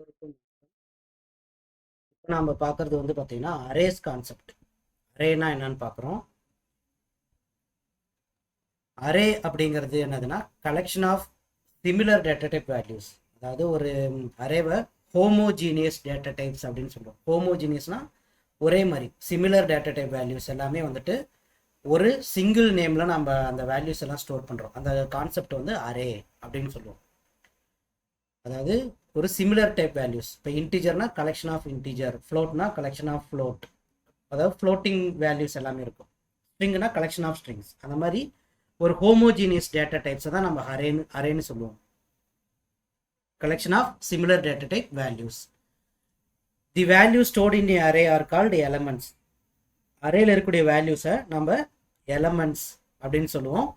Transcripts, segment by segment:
எல்லோருக்கும் இப்போ நம்ம பார்க்குறது வந்து பார்த்தீங்கன்னா அரேஸ் கான்செப்ட். அரேனா என்னன்னு பார்க்குறோம். அரே அப்படிங்கிறது என்னதுன்னா collection of similar data type values. அதாவது ஒரு அரேவை ஹோமோஜீனியஸ் டேட்டா டைப்ஸ் அப்படின்னு சொல்கிறோம். ஹோமோஜீனியஸ்னால் ஒரே மாதிரி சிமிலர் டேட்டா டைப் வேல்யூஸ் எல்லாமே வந்துட்டு ஒரு சிங்கிள் நேமில் நம்ம அந்த வேல்யூஸ் எல்லாம் ஸ்டோர் பண்ணுறோம். அந்த கான்செப்ட் வந்து அரே அப்படின்னு சொல்லுவோம். அதாவது ஒரு சிமிலர் டைப் வேல்யூஸ். இப்போ இன்டீஜர்னா கலெக்ஷன் ஆஃப் இன்டீஜர், ஃப்ளோட்னா கலெக்ஷன் ஆஃப் ஃப்ளோட், அதாவது ஃப்ளோட்டிங் வேல்யூஸ் எல்லாமே இருக்கும். ஸ்ட்ரிங்னா கலெக்ஷன் ஆஃப் ஸ்ட்ரிங்ஸ். அந்த மாதிரி ஒரு ஹோமோஜீனியஸ் டேட்டா டைப்ஸை தான் நம்ம அரேன்னு சொல்லுவோம். Collection of similar data type values. The value stored in array are called elements. அரேல இருக்கக்கூடிய வேல்யூஸை நம்ம எலமெண்ட்ஸ் அப்படின்னு சொல்லுவோம்.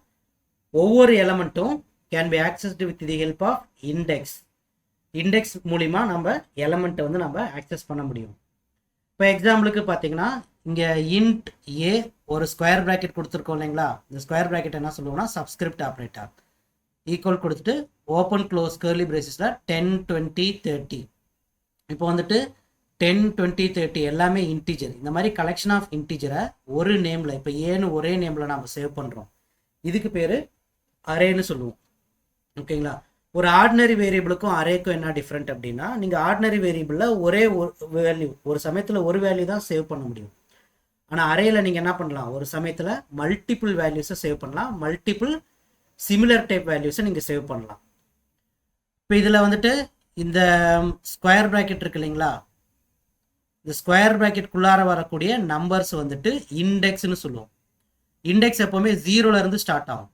ஒவ்வொரு எலமெண்ட்டும் can be accessed with the help of index. Index மூலிமா நம்ம எலமெண்ட்டை வந்து நம்ம ஆக்சஸ் பண்ண முடியும். இப்போ எக்ஸாம்பிளுக்கு பார்த்தீங்கன்னா இங்கே இன்ட் ஏ ஒரு ஸ்கொயர் ப்ராக்கெட் கொடுத்துருக்கோம் இல்லைங்களா. இந்த ஸ்கொயர் ப்ராக்கெட் என்ன சொல்லுவோம்னா சப்ஸ்கிரிப்ட் ஆப்ரேட்டர். ஈக்குவல் கொடுத்துட்டு ஓப்பன் க்ளோஸ் கர்லி பிரேசஸில் 10, 20, 30. இப்போ வந்துட்டு 10, 20, 30 எல்லாமே இன்டீஜர். இந்த மாதிரி கலெக்ஷன் ஆஃப் இன்டீஜரை ஒரு நேமில், இப்போ ஏன்னு ஒரே நேமில் நம்ம சேவ் பண்ணுறோம். இதுக்கு பேர் அரேன்னு சொல்லுவோம். ஓகேங்களா. ஒரு ஆர்டினரி வேரியபிளுக்கும் அரேக்கும் என்ன டிஃப்ரெண்ட் அப்படின்னா, நீங்கள் ஆர்டினரி வேரியபிளில் ஒரே வேல்யூ, ஒரு சமயத்தில் ஒரு வேல்யூ தான் சேவ் பண்ண முடியும். ஆனால் அரேயில் நீங்கள் என்ன பண்ணலாம், ஒரு சமயத்தில் மல்டிபிள் வேல்யூஸை சேவ் பண்ணலாம், மல்டிபிள் சிமிலர் டைப் வேல்யூஸை நீங்கள் சேவ் பண்ணலாம். இப்போ இதில் வந்துட்டு இந்த ஸ்கொயர் ப்ராக்கெட் இருக்கு இல்லைங்களா, இந்த ஸ்கொயர் ப்ராக்கெட்குள்ளார வரக்கூடிய நம்பர்ஸ் வந்துட்டு இண்டெக்ஸ்னு சொல்லுவோம். இண்டெக்ஸ் எப்போவுமே 0லேருந்து ஸ்டார்ட் ஆகும்.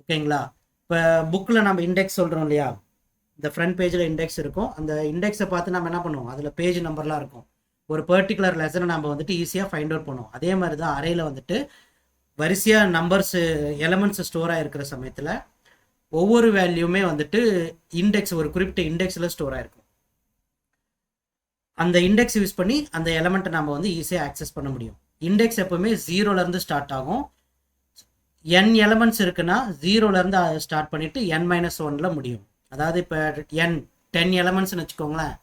ஓகேங்களா. இப்போ புக்கில் நம்ம இண்டெக்ஸ் சொல்கிறோம் இல்லையா, இந்த ஃப்ரண்ட் பேஜில் இண்டெக்ஸ் இருக்கும். அந்த இண்டெக்ஸை பார்த்து நம்ம என்ன பண்ணுவோம், அதில் பேஜ் நம்பர்லாம் இருக்கும். ஒரு பர்டிகுலர் லெசனை நம்ம வந்துட்டு ஈஸியாக ஃபைண்ட் அவுட் பண்ணுவோம். அதே மாதிரி தான் அரேயில் வந்துட்டு வரிசையாக நம்பர்ஸு எலமெண்ட்ஸ் ஸ்டோர் ஆகிருக்கிற சமயத்தில் ஒவ்வொரு வேல்யூமே வந்துட்டு இண்டெக்ஸ், ஒரு குறிப்பிட்ட இண்டெக்ஸில் ஸ்டோர் ஆகிருக்கும். அந்த இண்டெக்ஸ் யூஸ் பண்ணி அந்த எலமெண்ட்டை நம்ம வந்து ஈஸியாக ஆக்சஸ் பண்ண முடியும். இண்டெக்ஸ் எப்போவுமே 0லேருந்து ஸ்டார்ட் ஆகும். n எலமெண்ட்ஸ் இருக்குன்னா 0லேருந்து ஸ்டார்ட் பண்ணிவிட்டு n-1ல் முடியும். அதாவது இப்போ 10 எலமெண்ட்ஸ்னு வச்சுக்கோங்களேன்.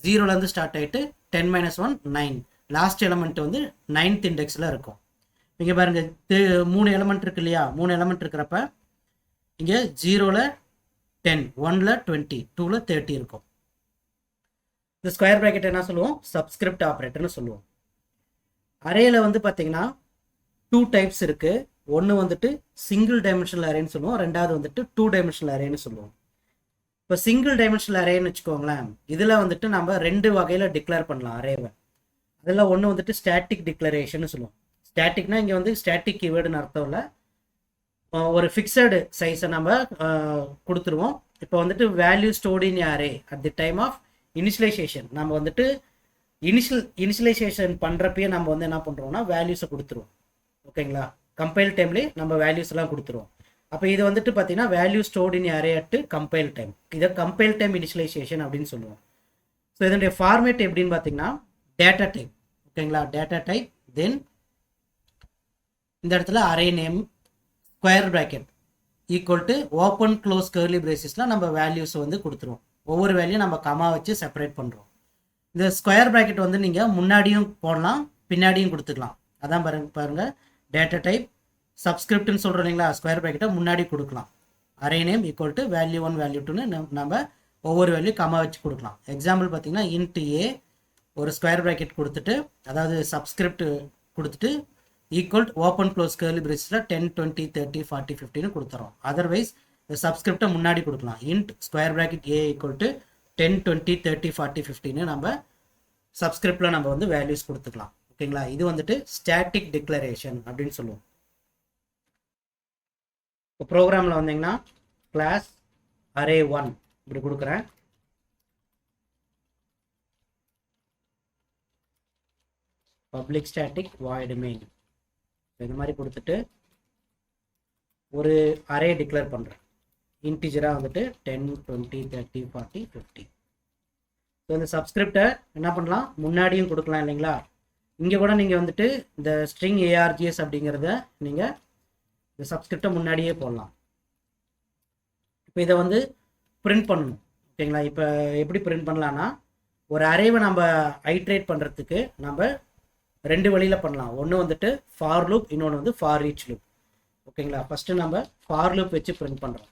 0லேருந்து ஸ்டார்ட் ஆகிட்டு 10-1 9. லாஸ்ட் எலமெண்ட் வந்து 9th இண்டெக்ஸில் இருக்கும். இங்கே பாருங்கள் 3 எலமெண்ட் இருக்கு இல்லையா. 3 எலமெண்ட் இருக்கிறப்ப இங்கே 0ல் 10, 1ல் 20, 2ல் 30 இருக்கும். இந்த ஸ்கொயர் ப்ராக்கெட் என்ன சொல்லுவோம், சப்ஸ்கிரிப்ட் ஆப்ரேட்டர்னு சொல்லுவோம். அரேயில் வந்து பார்த்தீங்கன்னா 2 டைப்ஸ் இருக்குது. ஒன்று வந்துட்டு சிங்கிள் டைமென்ஷனல் அரேன்னு சொல்லுவோம், ரெண்டாவது வந்துட்டு 2 டைமென்ஷனல் அரேன்னு சொல்லுவோம். இப்போ சிங்கிள் டைமென்ஷனல் அரேன்னு வச்சுக்கோங்களேன், இதில் வந்துட்டு நம்ம 2 வகையில் டிக்ளேர் பண்ணலாம் அரேவை. அதில் ஒன்று வந்துட்டு ஸ்டாட்டிக் டிக்ளரேஷன் சொல்லுவோம். ஸ்டாட்டிக்னா இங்கே வந்து ஸ்டாட்டிக் கீவேர்டுன்னு அர்த்தம் இல்லை, ஒரு ஃபிக்ஸடு சைஸை நம்ம கொடுத்துருவோம். இப்போ வந்துட்டு value stored in array at the time of initialisation. நம்ம வந்துட்டு இனிஷியலைசேஷன் பண்ணுறப்பயே நம்ம வந்து என்ன பண்ணுறோம்னா வேல்யூஸை கொடுத்துருவோம். ஓகேங்களா. கம்பைல் டைம்லேயே நம்ம வேல்யூஸ் எல்லாம் கொடுத்துருவோம். அப்போ இது வந்துட்டு பார்த்தீங்கன்னா value stored in array at compile time. இதை கம்பைல் டைம் இனிஷியலைசேஷன் அப்படின்னு சொல்லுவோம். ஸோ இதனுடைய ஃபார்மேட் எப்படின்னு பார்த்தீங்கன்னா டேட்டா டைப். ஓகேங்களா. டேட்டா டைப், தென் இந்த இடத்துல array name square bracket equal to open close curly பிரேசஸில் நம்ம வேல்யூஸ் வந்து கொடுத்துருவோம். ஒவ்வொரு வேல்யூ நம்ம கமா வச்சு செப்பரேட் பண்ணுறோம். இந்த ஸ்கொயர் ப்ராக்கெட் வந்து நீங்கள் முன்னாடியும் போடலாம், பின்னாடியும் கொடுத்துக்கலாம். அதான் பாருங்கள் டேட்டா டைப் சப்ஸ்கிரிப்ட்னு சொல்கிறோம் இல்லைங்களா. ஸ்கொயர் ப்ராக்கெட்டை முன்னாடி கொடுக்கலாம். Array name equal to value 1 value 2ன்னு நம்ம ஒவ்வொரு வேல்யூ கமா வச்சு கொடுக்கலாம். எக்ஸாம்பிள் பார்த்தீங்கன்னா இன்ட் ஏ ஒரு ஸ்கொயர் ப்ராக்கெட் கொடுத்துட்டு, அதாவது சப்ஸ்கிரிப்ட் கொடுத்துட்டு ஈக்குவல் ஓப்பன் க்ளோஸ் கர்லி பிரேசஸில் 10, 20, 30, 40, 50ன்னு கொடுத்துறோம். அதர்வைஸ் சப்ஸ்கிரிப்டை முன்னாடி கொடுக்கலாம். Int square bracket A equal to 10, 20, 30, 40, 50ன்னு நம்ம சப்ஸ்கிரிப்டில் நம்ம வந்து வேல்யூஸ் கொடுத்துக்கலாம். ஓகேங்களா. இது வந்துட்டு ஸ்டாட்டிக் டிக்ளரேஷன் அப்படின்னு சொல்லுவோம். இப்போ ப்ரோக்ராமில் வந்தீங்கன்னா கிளாஸ் அரே 1 இப்படி கொடுக்குறேன். பப்ளிக் ஸ்டாட்டிக் வாய்டு மெயின் இந்த மாதிரி கொடுத்துட்டு ஒரு அரே டிக்ளேர் பண்ணுறேன். இன்டிஜராக வந்துட்டு 10, 20, 30, 40, 50. ஸோ இந்த சப்ஸ்கிரிப்டை என்ன பண்ணலாம், முன்னாடியும் கொடுக்கலாம் இல்லைங்களா. இங்கே கூட நீங்கள் வந்துட்டு இந்த ஸ்ட்ரிங் ARGS அப்படிங்கிறத நீங்கள் இந்த சப்ஸ்கிரிப்டை முன்னாடியே போடலாம். இப்போ இதை வந்து பிரிண்ட் பண்ணணும். ஓகேங்களா. இப்போ எப்படி பிரிண்ட் பண்ணலான்னா ஒரு அரேவை நம்ம ஐட்ரேட் பண்ணுறதுக்கு நம்ம ரெண்டு வழியில் பண்ணலாம். ஒன்று வந்துட்டு ஃபார் லூப், இன்னொன்று வந்து ஃபார் ஈச் லூப். ஓகேங்களா? ஃபஸ்ட்டு நம்ம ஃபார் லூப் வச்சு பிரிண்ட் பண்ணுறோம்.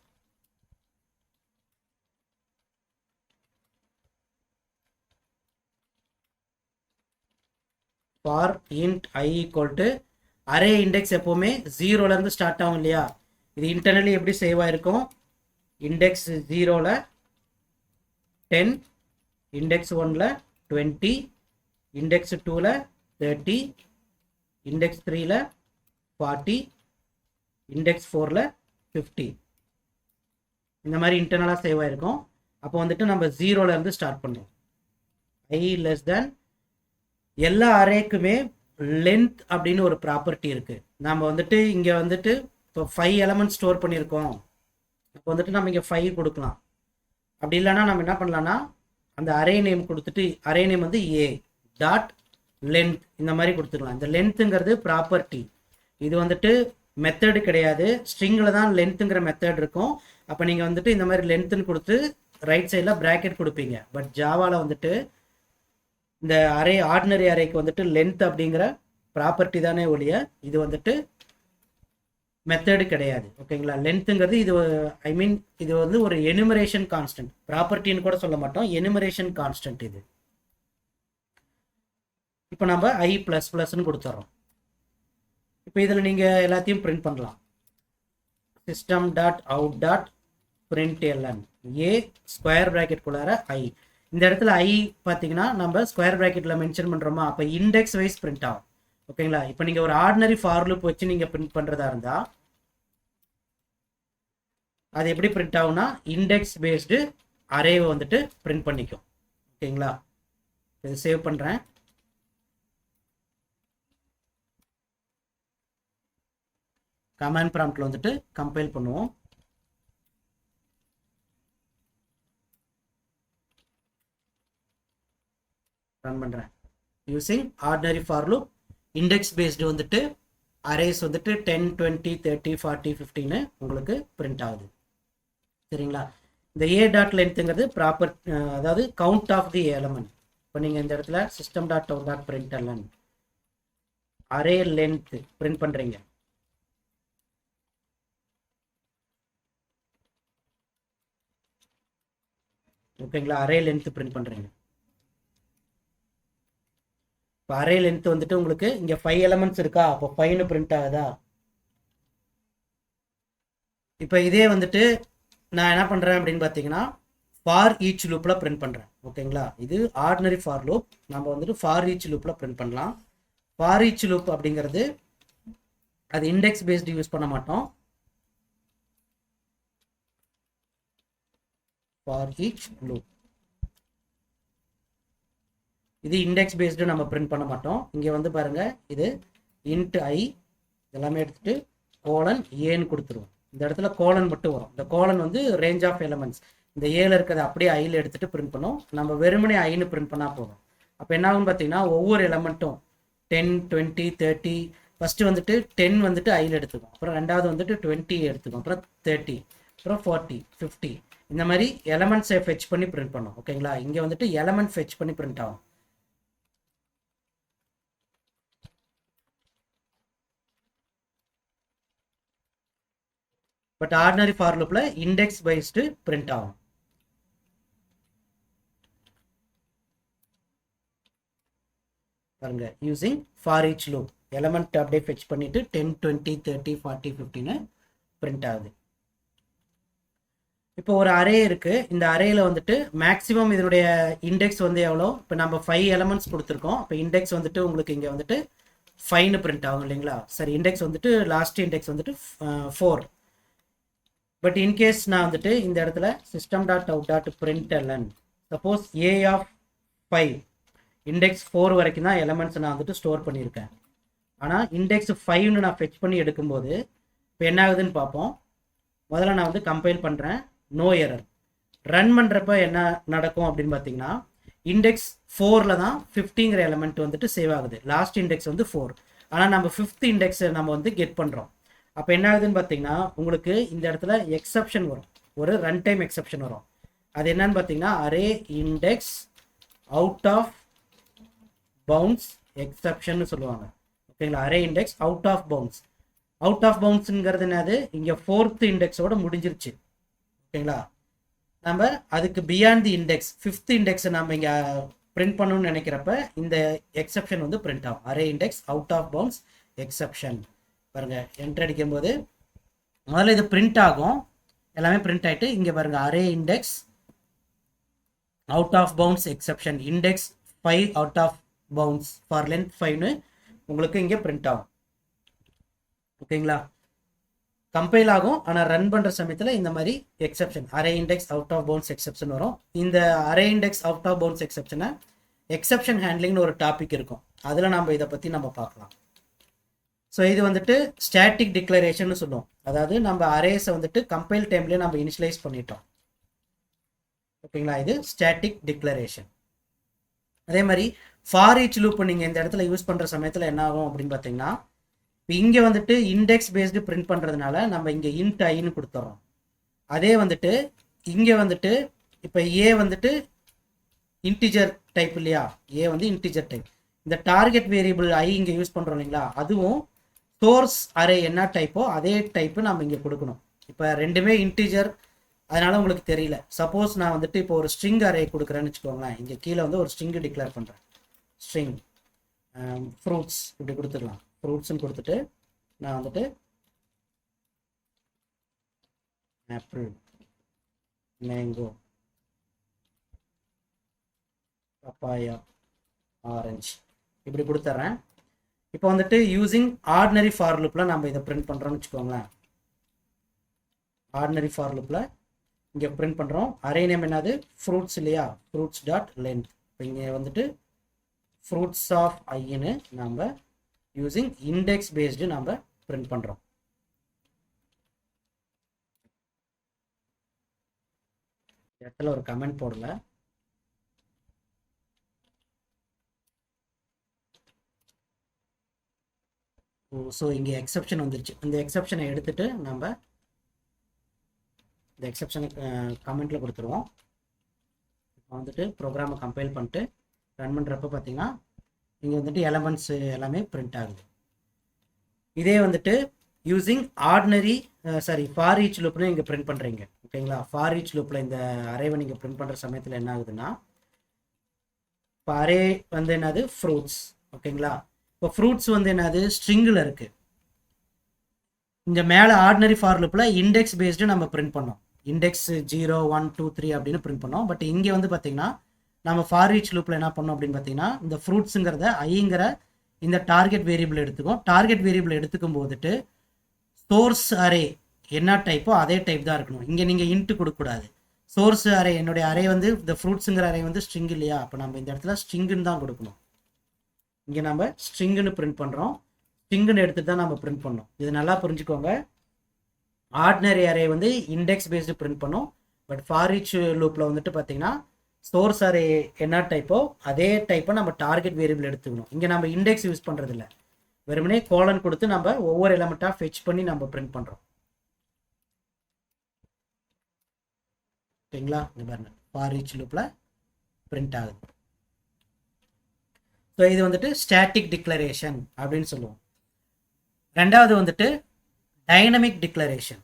For int I equal to array index எப்போவுமே 0லேருந்து ஸ்டார்ட் ஆகும் இல்லையா? இது இன்டர்னலி எப்படி சேவ் ஆகிருக்கும்? இண்டெக்ஸ் 0ல் 10, இண்டெக்ஸ் 1ல் 20, இண்டெக்ஸ் 2ல் 30, இண்டெக்ஸ் 3ல் 40, இண்டெக்ஸ் 4ல் 50. இந்த மாதிரி இன்டர்னலாக சேவ் ஆகிருக்கும். அப்போ வந்துட்டு நம்ம 0லேருந்து ஸ்டார்ட் பண்ணுறோம். I லெஸ் தேன் எல்லா அரேக்குமே லென்த் அப்படின்னு ஒரு ப்ராப்பர்ட்டி இருக்குது. நம்ம வந்துட்டு இங்கே வந்துட்டு இப்போ 5 எலமெண்ட் ஸ்டோர் பண்ணியிருக்கோம். இப்போ வந்துட்டு நம்ம இங்கே 5 கொடுக்கலாம். அப்படி இல்லைன்னா நம்ம என்ன பண்ணலான்னா அந்த அரே நேம் கொடுத்துட்டு அரே நேம் வந்து A டாட் லென்த் இந்த மாதிரி கொடுத்துக்கலாம். இந்த லென்த்துங்கிறது ப்ராப்பர்ட்டி. இது வந்துட்டு மெத்தடு கிடையாது. ஸ்ட்ரிங்கில் தான் லென்த்துங்கிற மெத்தட் இருக்கும். அப்போ நீங்கள் வந்துட்டு இந்த மாதிரி லென்த்துன்னு கொடுத்து ரைட் சைடில் ப்ராக்கெட் கொடுப்பீங்க. பட் ஜாவாவில் வந்துட்டு இந்த அரே ஆர்டினரி அரேக்கு வந்துட்டு லென்த் அப்படிங்கிற ப்ராப்பர்ட்டி தானே ஒழிய இது வந்துட்டு மெத்தடு கிடையாது. ஓகேங்களா? லென்த்துங்கிறது இது ஐ மீன் இது வந்து ஒரு எனுமரேஷன் கான்ஸ்டன்ட். ப்ராப்பர்ட்டின்னு கூட சொல்ல மாட்டோம், எனுமரேஷன் கான்ஸ்டன்ட் இது. இப்போ நம்ம I++ன்னு கொடுத்துட்றோம். இப்போ இதில் நீங்கள் எல்லாத்தையும் பிரிண்ட் பண்ணலாம். System dot out dot println A square ப்ராக்கெட்குள்ளார I. இந்த இடத்துல I பார்த்தீங்கன்னா நம்ம ஸ்கொயர் ப்ராக்கெட்டில் மென்ஷன் பண்ணுறோமா, அப்போ இண்டெக்ஸ் வைஸ் பிரிண்ட் ஆகும். ஓகேங்களா? இப்போ நீங்கள் ஒரு ஆர்டினரி ஃபார் லூப் வச்சு நீங்கள் பிரிண்ட் பண்ணுறதா இருந்தால் அது எப்படி பிரிண்ட் ஆகும்னா இண்டெக்ஸ் பேஸ்டு அரேவை வந்துட்டு பிரிண்ட் பண்ணிக்கும். ஓகேங்களா? இது சேவ் பண்ணுறேன். கமாண்ட் ப்ராம்ப்டில் வந்துட்டு கம்பைல் பண்ணுவோம். ரன் பண்ணுறேன். Using ordinary for loop index based வந்துட்டு அரேஸ் வந்துட்டு 10, 20, 30, 40, 15 உங்களுக்கு பிரிண்ட் ஆகுது. சரிங்களா? இந்த A டாட் லென்த்துங்கிறது ப்ராப்பர், அதாவது கவுண்ட் ஆஃப் தி எலமெண்ட். இப்போ நீங்கள் இந்த இடத்துல system dot out dot println array length print பண்ணுறீங்க. ஓகேங்களா? அரே லென்த் பிரிண்ட் பண்ணுறீங்க. இப்போ அரே லென்த் வந்துட்டு உங்களுக்கு இங்கே 5 எலமெண்ட்ஸ் இருக்கா, அப்போ 5ன்னு பிரிண்ட் ஆகுதா? இப்போ இதே வந்துட்டு நான் என்ன பண்ணுறேன் அப்படின்னு பார்த்தீங்கன்னா ஃபார் ஈச் லூப்பில் பிரிண்ட் பண்ணுறேன். ஓகேங்களா? இது ஆர்டினரி ஃபார் லூப். நம்ம வந்துட்டு ஃபார் ஈச் லூப்பில் பிரிண்ட் பண்ணலாம். ஃபார் ஈச் லூப் அப்படிங்கிறது அது இண்டெக்ஸ் பேஸ்டு யூஸ் பண்ண மாட்டோம். ஃபார் ஈச் லூப் இது இண்டெக்ஸ் பேஸ்டு நம்ம பிரிண்ட் பண்ண மாட்டோம். இங்கே வந்து பாருங்க, இது இன்ட் I எல்லாமே எடுத்துட்டு கோலன் ஏன்னு கொடுத்துருவோம். இந்த இடத்துல கோலன் மட்டும் வரும். இந்த கோலன் வந்து ரேஞ்ச் ஆஃப் எலமெண்ட்ஸ். இந்த ஏல இருக்கிறத அப்படியே ஐயில் எடுத்துட்டு பிரிண்ட் பண்ணோம். நம்ம வெறுமனே ஐன்னு பிரிண்ட் பண்ணால் போதும். அப்போ என்ன ஆகும்னு பார்த்தீங்கன்னா ஒவ்வொரு எலமெண்ட்டும் 10, 20, 30 ஃபஸ்ட்டு வந்துட்டு 10 வந்துட்டு ஐயில் எடுத்துக்கும், அப்புறம் ரெண்டாவது வந்துட்டு 20 எடுத்துக்கும், அப்புறம் 30, அப்புறம் 40, 50 இந்த மாதிரி எலமெண்ட்ஸை ஃபெச் பண்ணி பிரிண்ட் பண்ணோம். ஓகேங்களா? இங்கே வந்துட்டு எலமெண்ட் ஃபெச் பண்ணி பிரிண்ட் ஆகும். பட் ஆர்டினரி ஃபார் லூப்பில் இண்டெக்ஸ் வைஸ்டு பிரிண்ட் ஆகும். பாருங்க, using for each loop element அப்படியே ஃபெச் பண்ணிட்டு 10, 20, 30, 40, 50ன்னு பிரிண்ட் ஆகுது. இப்போ ஒரு அரே இருக்கு. இந்த அரேல வந்துட்டு மேக்ஸிமம் இதனுடைய இண்டெக்ஸ் வந்து எவ்வளோ? இப்போ நம்ம 5 எலமெண்ட்ஸ் கொடுத்துருக்கோம். இப்போ இண்டெக்ஸ் வந்துட்டு உங்களுக்கு இங்கே வந்துட்டு 5ன்னு பிரிண்ட் ஆகும் இல்லைங்களா? சரி, இண்டெக்ஸ் வந்துட்டு லாஸ்ட் இண்டெக்ஸ் வந்துட்டு 4. பட் இன்கேஸ் நான் வந்துட்டு இந்த இடத்துல system dot out dot println suppose A of 5 index 4 வரைக்கும் தான் எலமெண்ட்ஸ் நான் வந்துட்டு ஸ்டோர் பண்ணியிருக்கேன். ஆனால் இண்டெக்ஸ் 5ன்னு நான் ஃபெச் பண்ணி எடுக்கும்போது இப்போ என்ன ஆகுதுன்னு பார்ப்போம். முதல்ல நான் வந்து கம்பைல் பண்ணுறேன். No error. ரன் பண்ணுறப்ப என்ன நடக்கும் அப்படின்னு பார்த்தீங்கன்னா இண்டெக்ஸ் 4ல் தான் 50ங்கிற எலமெண்ட் வந்துட்டு சேவ் ஆகுது. லாஸ்ட் இண்டெக்ஸ் வந்து 4. ஆனால் நம்ம 5th இண்டெக்ஸை நம்ம வந்து கெட் பண்ணுறோம். அப்போ என்ன ஆகுதுன்னு பார்த்தீங்கன்னா உங்களுக்கு இந்த இடத்துல எக்ஸப்ஷன் வரும், ஒரு ரன் டைம் எக்ஸப்ஷன் வரும். அது என்னன்னு பார்த்தீங்கன்னா array index out of bounds exception சொல்லுவாங்க. ஓகேங்களா, array index out of bounds. Out of பவுண்ட்ஸுங்கிறது என்னது, இங்கே 4th இண்டெக்ஸோட முடிஞ்சிருச்சு. ஓகேங்களா, நம்ம அதுக்கு பியாண்ட் தி இண்டெக்ஸ் 5th இண்டெக்ஸை நம்ம இங்கே பிரிண்ட் பண்ணணும்னு நினைக்கிறப்ப இந்த எக்ஸப்ஷன் வந்து பிரிண்ட் ஆகும். Array index out of bounds exception. பாருங்க, என்டர் அடிக்கும் போது முதல்ல இது பிரிண்ட் ஆகும், எல்லாமே பிரிண்ட் ஆகிட்டு இங்கே பாருங்க array index out of bounds exception index 5 out of bounds for length 5ன்னு உங்களுக்கு இங்கே பிரிண்ட் ஆகும். ஓகேங்களா, கம்பைல் ஆகும், ஆனால் ரன் பண்ணுற சமயத்தில் இந்த மாதிரி exception array index out of bounds exception வரும். இந்த array index out of bounds எக்ஸப்ஷனை எக்ஸப்ஷன் ஹேண்ட்லிங்னு ஒரு டாபிக் இருக்கும், அதில் நம்ம இதை பற்றி நம்ம பார்க்கலாம். ஸோ இது வந்துட்டு ஸ்டாட்டிக் டிக்ளரேஷன் சொல்லுவோம். அதாவது நம்ம அரேஸை வந்துட்டு கம்பைல் டைம்லேயே நம்ம இனிஷியலைஸ் பண்ணிட்டோம். ஓகேங்களா, இது ஸ்டாட்டிக் டிக்ளரேஷன். அதே மாதிரி ஃபார் ஈச் லூப் நீங்கள் இந்த இடத்துல யூஸ் பண்ணுற சமயத்தில் என்ன ஆகும் அப்படின்னு பார்த்தீங்கன்னா, இப்போ இங்கே வந்துட்டு இண்டெக்ஸ் பேஸ்டு பிரிண்ட் பண்ணுறதுனால நம்ம இங்கே இன்ட் ஐன்னு கொடுத்துட்றோம். அதே வந்துட்டு இங்கே வந்துட்டு இப்போ ஏ வந்துட்டு இன்டிஜர் டைப் இல்லையா, ஏ வந்து இன்டிஜர் டைப். இந்த டார்கெட் வேரியபிள் ஐ இங்கே யூஸ் பண்ணுறோம் இல்லைங்களா, அதுவும் சோர்ஸ் அரே என்ன டைப்போ அதே டைப்பு நம்ம இங்கே கொடுக்கணும். இப்போ ரெண்டுமே இன்டிஜர், அதனால உங்களுக்கு தெரியல. சப்போஸ் நான் வந்துட்டு இப்போ ஒரு ஸ்ட்ரிங் அரே கொடுக்குறேன்னு வச்சுக்கோங்களேன், இங்கே கீழே வந்து ஒரு ஸ்ட்ரிங்கு டிக்ளேர் பண்ணுறேன். ஸ்ட்ரிங் ஃப்ரூட்ஸ் இப்படி கொடுத்துக்கலாம். ஃப்ரூட்ஸ்ன்னு கொடுத்துட்டு நான் வந்துட்டு ஆப்பிள், மேங்கோ, பப்பாயா, ஆரஞ்சு இப்படி கொடுத்துட்றேன். இப்போ வந்துட்டு யூசிங் ஆர்டினரி ஃபார் லூப்பில் நம்ம இதை பிரிண்ட் பண்ணுறோம்னு வச்சுக்கோங்களேன். ஆர்டினரி ஃபார் லூப்பில் இங்கே பிரிண்ட் பண்ணுறோம். அரே நேம் என்னது, ஃப்ரூட்ஸ் இல்லையா, ஃப்ரூட்ஸ் டாட் லென்த். இப்போ இங்கே வந்துட்டு ஃப்ரூட்ஸ் ஆஃப் ஐன்னு நம்ம யூசிங் இண்டெக்ஸ் பேஸ்டு நம்ம பிரிண்ட் பண்ணுறோம். இடத்துல ஒரு கமெண்ட் போடல. ஸோ இங்கே எக்ஸப்ஷன் வந்துருச்சு. இந்த எக்ஸப்ஷனை எடுத்துட்டு நம்ம இந்த எக்ஸப்ஷனை கமெண்ட்டில் கொடுத்துருவோம். இப்போ வந்துட்டு ப்ரோக்ராமை கம்பைல் பண்ணிட்டு ரன் பண்ணுறப்ப பார்த்தீங்கன்னா இங்கே வந்துட்டு எலமெண்ட்ஸ் எல்லாமே பிரிண்ட் ஆகுது. இதே வந்துட்டு யூஸிங் ஆர்டினரி ஃபார் ஈச் லூப்னு இங்கே பிரிண்ட் பண்ணுறீங்க. ஓகேங்களா, ஃபார் ஈச் லூப்பில் இந்த அரேவை நீங்கள் பிரிண்ட் பண்ணுற சமயத்தில் என்ன ஆகுதுன்னா, இப்போ அரே வந்து என்னது ஃப்ரூட்ஸ். ஓகேங்களா, இப்போ ஃப்ரூட்ஸ் வந்து என்னது ஸ்ட்ரிங்கில் இருக்குது. இங்கே மேலே ஆர்டினரி ஃபார் லூப்பில் இண்டெக்ஸ் பேஸ்டு நம்ம பிரிண்ட் பண்ணோம். இண்டெக்ஸ் 0 1 2 3 அப்படின்னு பிரிண்ட் பண்ணோம். பட் இங்கே வந்து பார்த்தீங்கன்னா நம்ம ஃபார் ஈச் லூப்பில் என்ன பண்ணோம் அப்படின்னு பார்த்தீங்கன்னா, இந்த ஃப்ரூட்ஸுங்கிறத ஐங்கிற இந்த டார்கெட் வேரியபிள் எடுத்துக்கும். டார்கெட் வேரியபிள் எடுத்துக்கும் போதுட்டு சோர்ஸ் அரே என்ன டைப்போ அதே டைப் தான் இருக்கணும். இங்கே நீங்கள் இன்ட்டு கொடுக்கக்கூடாது. சோர்ஸ் அரே, என்னுடைய அரே வந்து இந்த ஃப்ரூட்ஸுங்கிற அரே வந்து ஸ்ட்ரிங் இல்லையா, அப்போ நம்ம இந்த இடத்துல ஸ்ட்ரிங்குன்னு தான் கொடுக்கணும். இங்கே நம்ம ஸ்ட்ரிங்குன்னு பிரிண்ட் பண்ணுறோம். ஸ்ட்ரிங்குன்னு எடுத்துட்டு தான் நம்ம பிரிண்ட் பண்ணோம். இது நல்லா புரிஞ்சுக்கோங்க. ஆர்டினரி அரே வந்து இண்டெக்ஸ் பேஸ்டு பிரிண்ட் பண்ணோம். பட் ஃபார் ஈச் லூப்பில் வந்துட்டு பார்த்தீங்கன்னா சோர்ஸ் அரே என்ன டைப்போ அதே டைப்பை நம்ம டார்கெட் வேரியபிள் எடுத்துக்கணும். இங்கே நம்ம இண்டெக்ஸ் யூஸ் பண்ணுறது இல்லை, வெறுமனே கோலன் கொடுத்து நம்ம ஒவ்வொரு எலமெண்ட்டாக ஃபெச் பண்ணி நம்ம பிரிண்ட் பண்ணுறோம். ஓகேங்களா, இங்கே பாருங்க ஃபார் ஈச் லூப்பில் பிரிண்ட் ஆகுது. ஸோ இது வந்துட்டு ஸ்டாட்டிக் டிக்ளரேஷன் அப்படின்னு சொல்லுவோம். ரெண்டாவது வந்துட்டு டைனமிக் டிக்ளரேஷன்.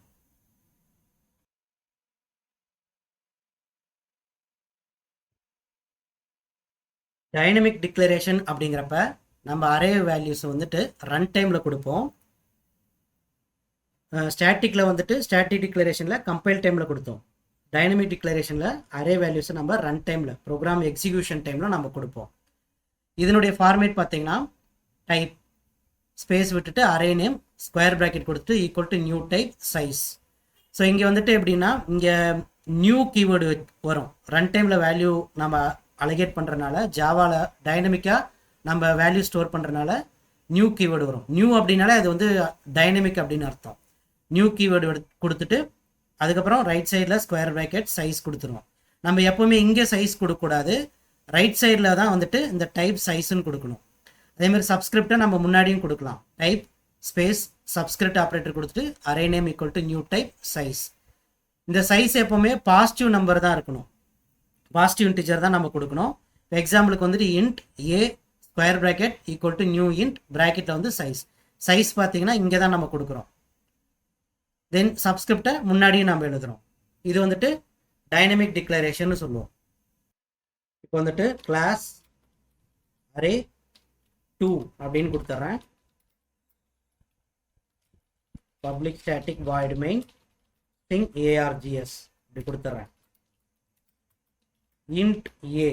டைனமிக் டிக்ளரேஷன் அப்படிங்கிறப்ப நம்ம அரே வேல்யூஸ் வந்துட்டு ரன் டைமில் கொடுப்போம். ஸ்டாட்டிக்கில் வந்துட்டு ஸ்டாட்டிக் டிக்ளரேஷனில் கம்பைல் டைமில் கொடுத்தோம். டைனமிக் டிக்ளரேஷனில் அரே வேல்யூஸை நம்ம ரன் டைமில் ப்ரோக்ராம் எக்ஸிக்யூஷன் டைமில் நம்ம கொடுப்போம். இதனுடைய ஃபார்மேட் பார்த்தீங்கன்னா டைப் ஸ்பேஸ் விட்டுட்டு அரே நேம் ஸ்கொயர் ப்ராக்கெட் கொடுத்துட்டு equal to new type size. So இங்கே வந்துட்டு எப்படின்னா இங்கே நியூ கீவேர்டு வரும். ரன் டைமில் வேல்யூ நம்ம அலகேட் பண்ணுறதுனால ஜாவாவில் டைனமிக்காக நம்ம வேல்யூ ஸ்டோர் பண்ணுறதுனால நியூ கீவேர்டு வரும். நியூ அப்படின்னாலே அது வந்து டைனமிக் அப்படின்னு அர்த்தம். நியூ கீவேர்டு கொடுத்துட்டு அதுக்கப்புறம் ரைட் சைடில் ஸ்கொயர் ப்ராக்கெட் சைஸ் கொடுத்துருவோம். நம்ம எப்போவுமே இங்கே சைஸ் கொடுக்கக்கூடாது, ரைட் சைடில் தான் வந்துட்டு இந்த டைப் சைஸ்ன்னு கொடுக்கணும். அதேமாதிரி சப்ஸ்கிரிப்டை நம்ம முன்னாடியும் கொடுக்கலாம். டைப் ஸ்பேஸ் சப்ஸ்கிரிப்ட் ஆப்ரேட்டர் கொடுத்துட்டு array name equal to new type size. இந்த சைஸ் எப்போவுமே பாசிட்டிவ் நம்பர் தான் இருக்கணும், பாசிட்டிவ் இன்டிஜர் தான் நம்ம கொடுக்கணும். எக்ஸாம்பிளுக்கு வந்துட்டு int A square bracket equal to new int ப்ராக்கெட்டில் வந்து சைஸ் பார்த்தீங்கன்னா இங்கே தான் நம்ம கொடுக்குறோம். தென் சப்ஸ்கிரிப்டை முன்னாடியும் நம்ம எழுதுகிறோம். இது வந்துட்டு டைனமிக் டிக்ளரேஷன் சொல்லுவோம். இப்போ வந்துட்டு கிளாஸ் அரே 2 அப்படின்னு கொடுத்துட்றேன். Public static void main string args இப்படி கொடுத்துட்றேன். Int A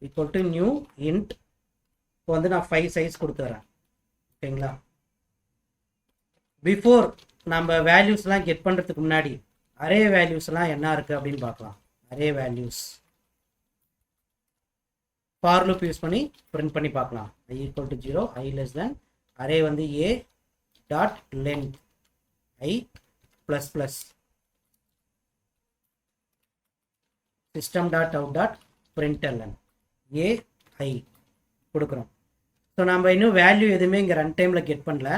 equal to new int. இப்போ வந்து நான் 5 சைஸ் கொடுத்துட்றேன். ஓகேங்களா? பிஃபோர் நம்ம வேல்யூஸ்லாம் கெட் பண்ணுறதுக்கு முன்னாடி அரே வேல்யூஸ்லாம் என்ன இருக்குது அப்படின்னு பார்க்கலாம். Array values for loop use பண்ணி பிரிண்ட் பண்ணி பார்க்கலாம். i equal to 0, i less than array வந்து a dot length i plus plus system dot out dot println a i கொடுக்குறோம். ஸோ நம்ம இன்னும் வேல்யூ எதுவுமே இங்கே ரன் டைமில் கெட் பண்ணல.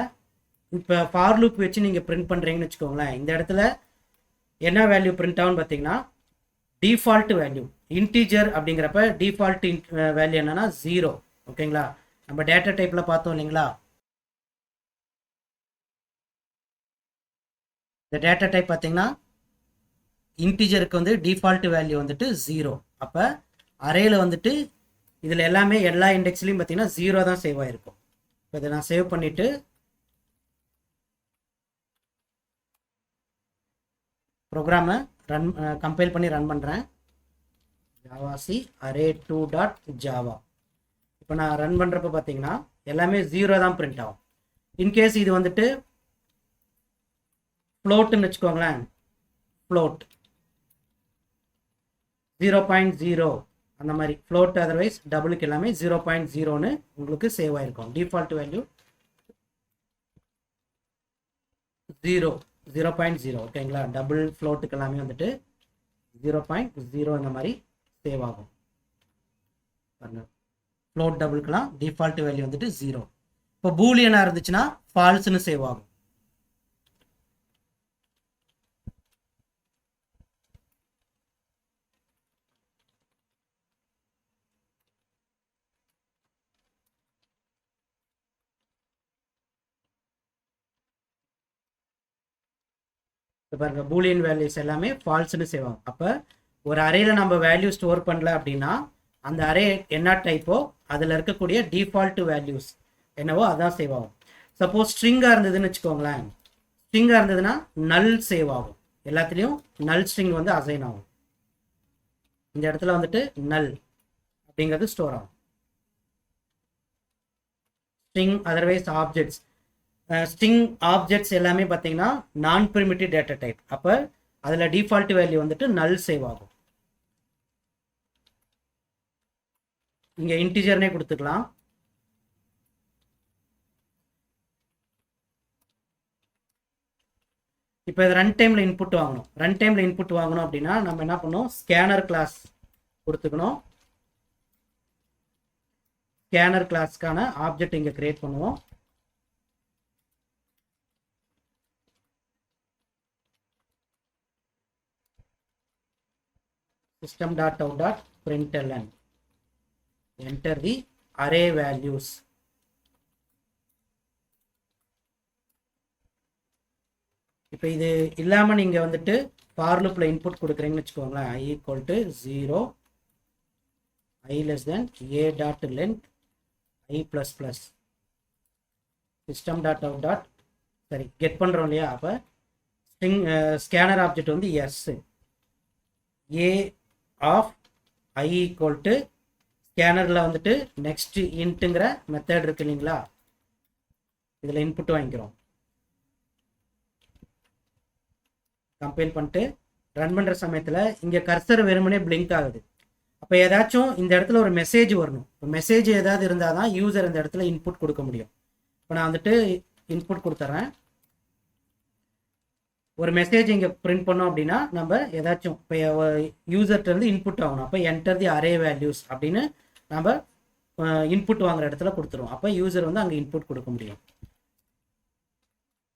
இப்போ ஃபார் லூப் வச்சு நீங்கள் பிரிண்ட் பண்ணுறீங்கன்னு வச்சுக்கோங்களேன். இந்த இடத்துல என்ன வேல்யூ பிரிண்ட் ஆகும்னு பார்த்தீங்கன்னா டிஃபால்ட் வேல்யூ இன்டீஜர் அப்படிங்கிறப்ப டிஃபால்ட் வேல்யூ என்னன்னா 0. ஓகேங்களா? நம்ம டேட்டா டைப்பில் பார்த்தோம் இல்லைங்களா? இந்த டேட்டா டைப் பார்த்தீங்கன்னா இன்டீஜருக்கு வந்து டிஃபால்ட் வேல்யூ வந்துட்டு 0. அப்போ அரேயில் வந்துட்டு இதில் எல்லாமே எல்லா இண்டெக்ஸ்லையும் பார்த்தீங்கன்னா 0 தான் சேவ் ஆகிருக்கும். இப்போ இதை நான் சேவ் பண்ணிவிட்டு ப்ரோக்ராமை கம்பைல் பண்ணி ரன் பண்ணுறேன். ஜாவாc array2 டாட் ஜாவா. இப்போ நான் ரன் பண்ணுறப்ப பார்த்தீங்கன்னா எல்லாமே 0 தான் பிரிண்ட் ஆகும். இன்கேஸ் இது வந்துட்டு ஃப்ளோட்டுன்னு வச்சுக்கோங்களேன். ஃப்ளோட் 0.0 அந்த மாதிரி ஃப்ளோட், அதர்வைஸ் டபுளுக்கு எல்லாமே 0.0ன்னு உங்களுக்கு சேவ் ஆகிருக்கும். Default value 0.0. ஓகேங்களா? டபுள் ஃப்ளோட்டுக்கு எல்லாமே வந்துட்டு 0.0 இந்த மாதிரி சேவ் ஆகும். பாருங்க, ஃப்ளோட் டபுளுக்கெல்லாம் டிஃபால்ட் வேல்யூ வந்துட்டு 0. இப்போ பூலியனாக இருந்துச்சுன்னா ஃபால்ஸ்னு சேவ் ஆகும். பாருங்க, பூலியன் வேல்யூஸ் எல்லாமே ஃபால்ஸ்னு சேவ் ஆகும். அப்போ ஒரு அரேல நம்ம வேல்யூ ஸ்டோர் பண்ணல அப்படின்னா அந்த அரே என்ன டைப்போ அதில் இருக்கக்கூடிய டிஃபால்ட் வேல்யூஸ் என்னவோ அதான் சேவ் ஆகும். சப்போஸ் ஸ்ட்ரிங்காக இருந்ததுன்னு வச்சுக்கோங்களேன். ஸ்ட்ரிங்காக இருந்ததுன்னா நல் சேவ் ஆகும். எல்லாத்துலேயும் நல் ஸ்ட்ரிங் வந்து அசைன் ஆகும். இந்த இடத்துல வந்துட்டு நல் அப்படிங்கிறது ஸ்டோர் ஆகும். String otherwise objects, string objects எல்லாமே பார்த்தீங்கன்னா நான் பிரிமிட்டிவ் டேட்டா டைப். அப்போ அதில் டிஃபால்ட் வேல்யூ வந்துட்டு நல் சேவ் ஆகும். இங்கே இன்டிஜர்னே கொடுத்துக்கலாம். இப்போ இது ரன் டைமில் இன்புட் வாங்கணும். ரன் டைமில் இன்புட் வாங்கணும் அப்படின்னா நம்ம என்ன பண்ணோம், ஸ்கேனர் கிளாஸ் கொடுத்துக்கணும். ஸ்கேனர் கிளாஸ்க்கான ஆப்ஜெக்ட் இங்கே கிரியேட் பண்ணுவோம். system.out.println enter the array values. இப்போ இது இல்லாமல் நீங்கள் வந்துட்டு ஃபார் லூப்பில் இன்புட் கொடுக்குறீங்கன்னு வச்சுக்கோங்களேன். i equal to 0, i less than a dot length i plus plus system.out. சரி, கெட் பண்ணுறோம் இல்லையா? அப்போ ஸ்ட்ரிங் ஸ்கேனர் ஆப்ஜெக்ட் வந்து s a of i equal to ஸ்கேனரில் வந்துட்டு நெக்ஸ்ட் இன்ட்டுங்கிற மெத்தட் இருக்கு இல்லைங்களா? இதில் இன்புட் வாங்கிக்கிறோம். கம்பைல் பண்ணிட்டு ரன் பண்ணுற சமயத்தில் இங்கே கர்சர் வெறுமனே பிளிங்க் ஆகுது. அப்போ ஏதாச்சும் இந்த இடத்துல ஒரு மெசேஜ் வரணும். இப்போ மெசேஜ் ஏதாவது இருந்தால் தான் யூசர் இந்த இடத்துல இன்புட் கொடுக்க முடியும். இப்போ நான் வந்துட்டு இன்புட் கொடுத்துட்றேன். ஒரு மெசேஜ் இங்கே பிரிண்ட் பண்ணோம் அப்படின்னா நம்ம ஏதாச்சும் இப்போ யூசர்கிட்ட இருந்து இன்புட் ஆகணும். அப்போ என்டர் தி அரே வேல்யூஸ் அப்படின்னு நம்ம இன்புட் வாங்குற இடத்துல கொடுத்துருவோம். அப்போ யூசர் வந்து அங்கே இன்புட் கொடுக்க முடியும்.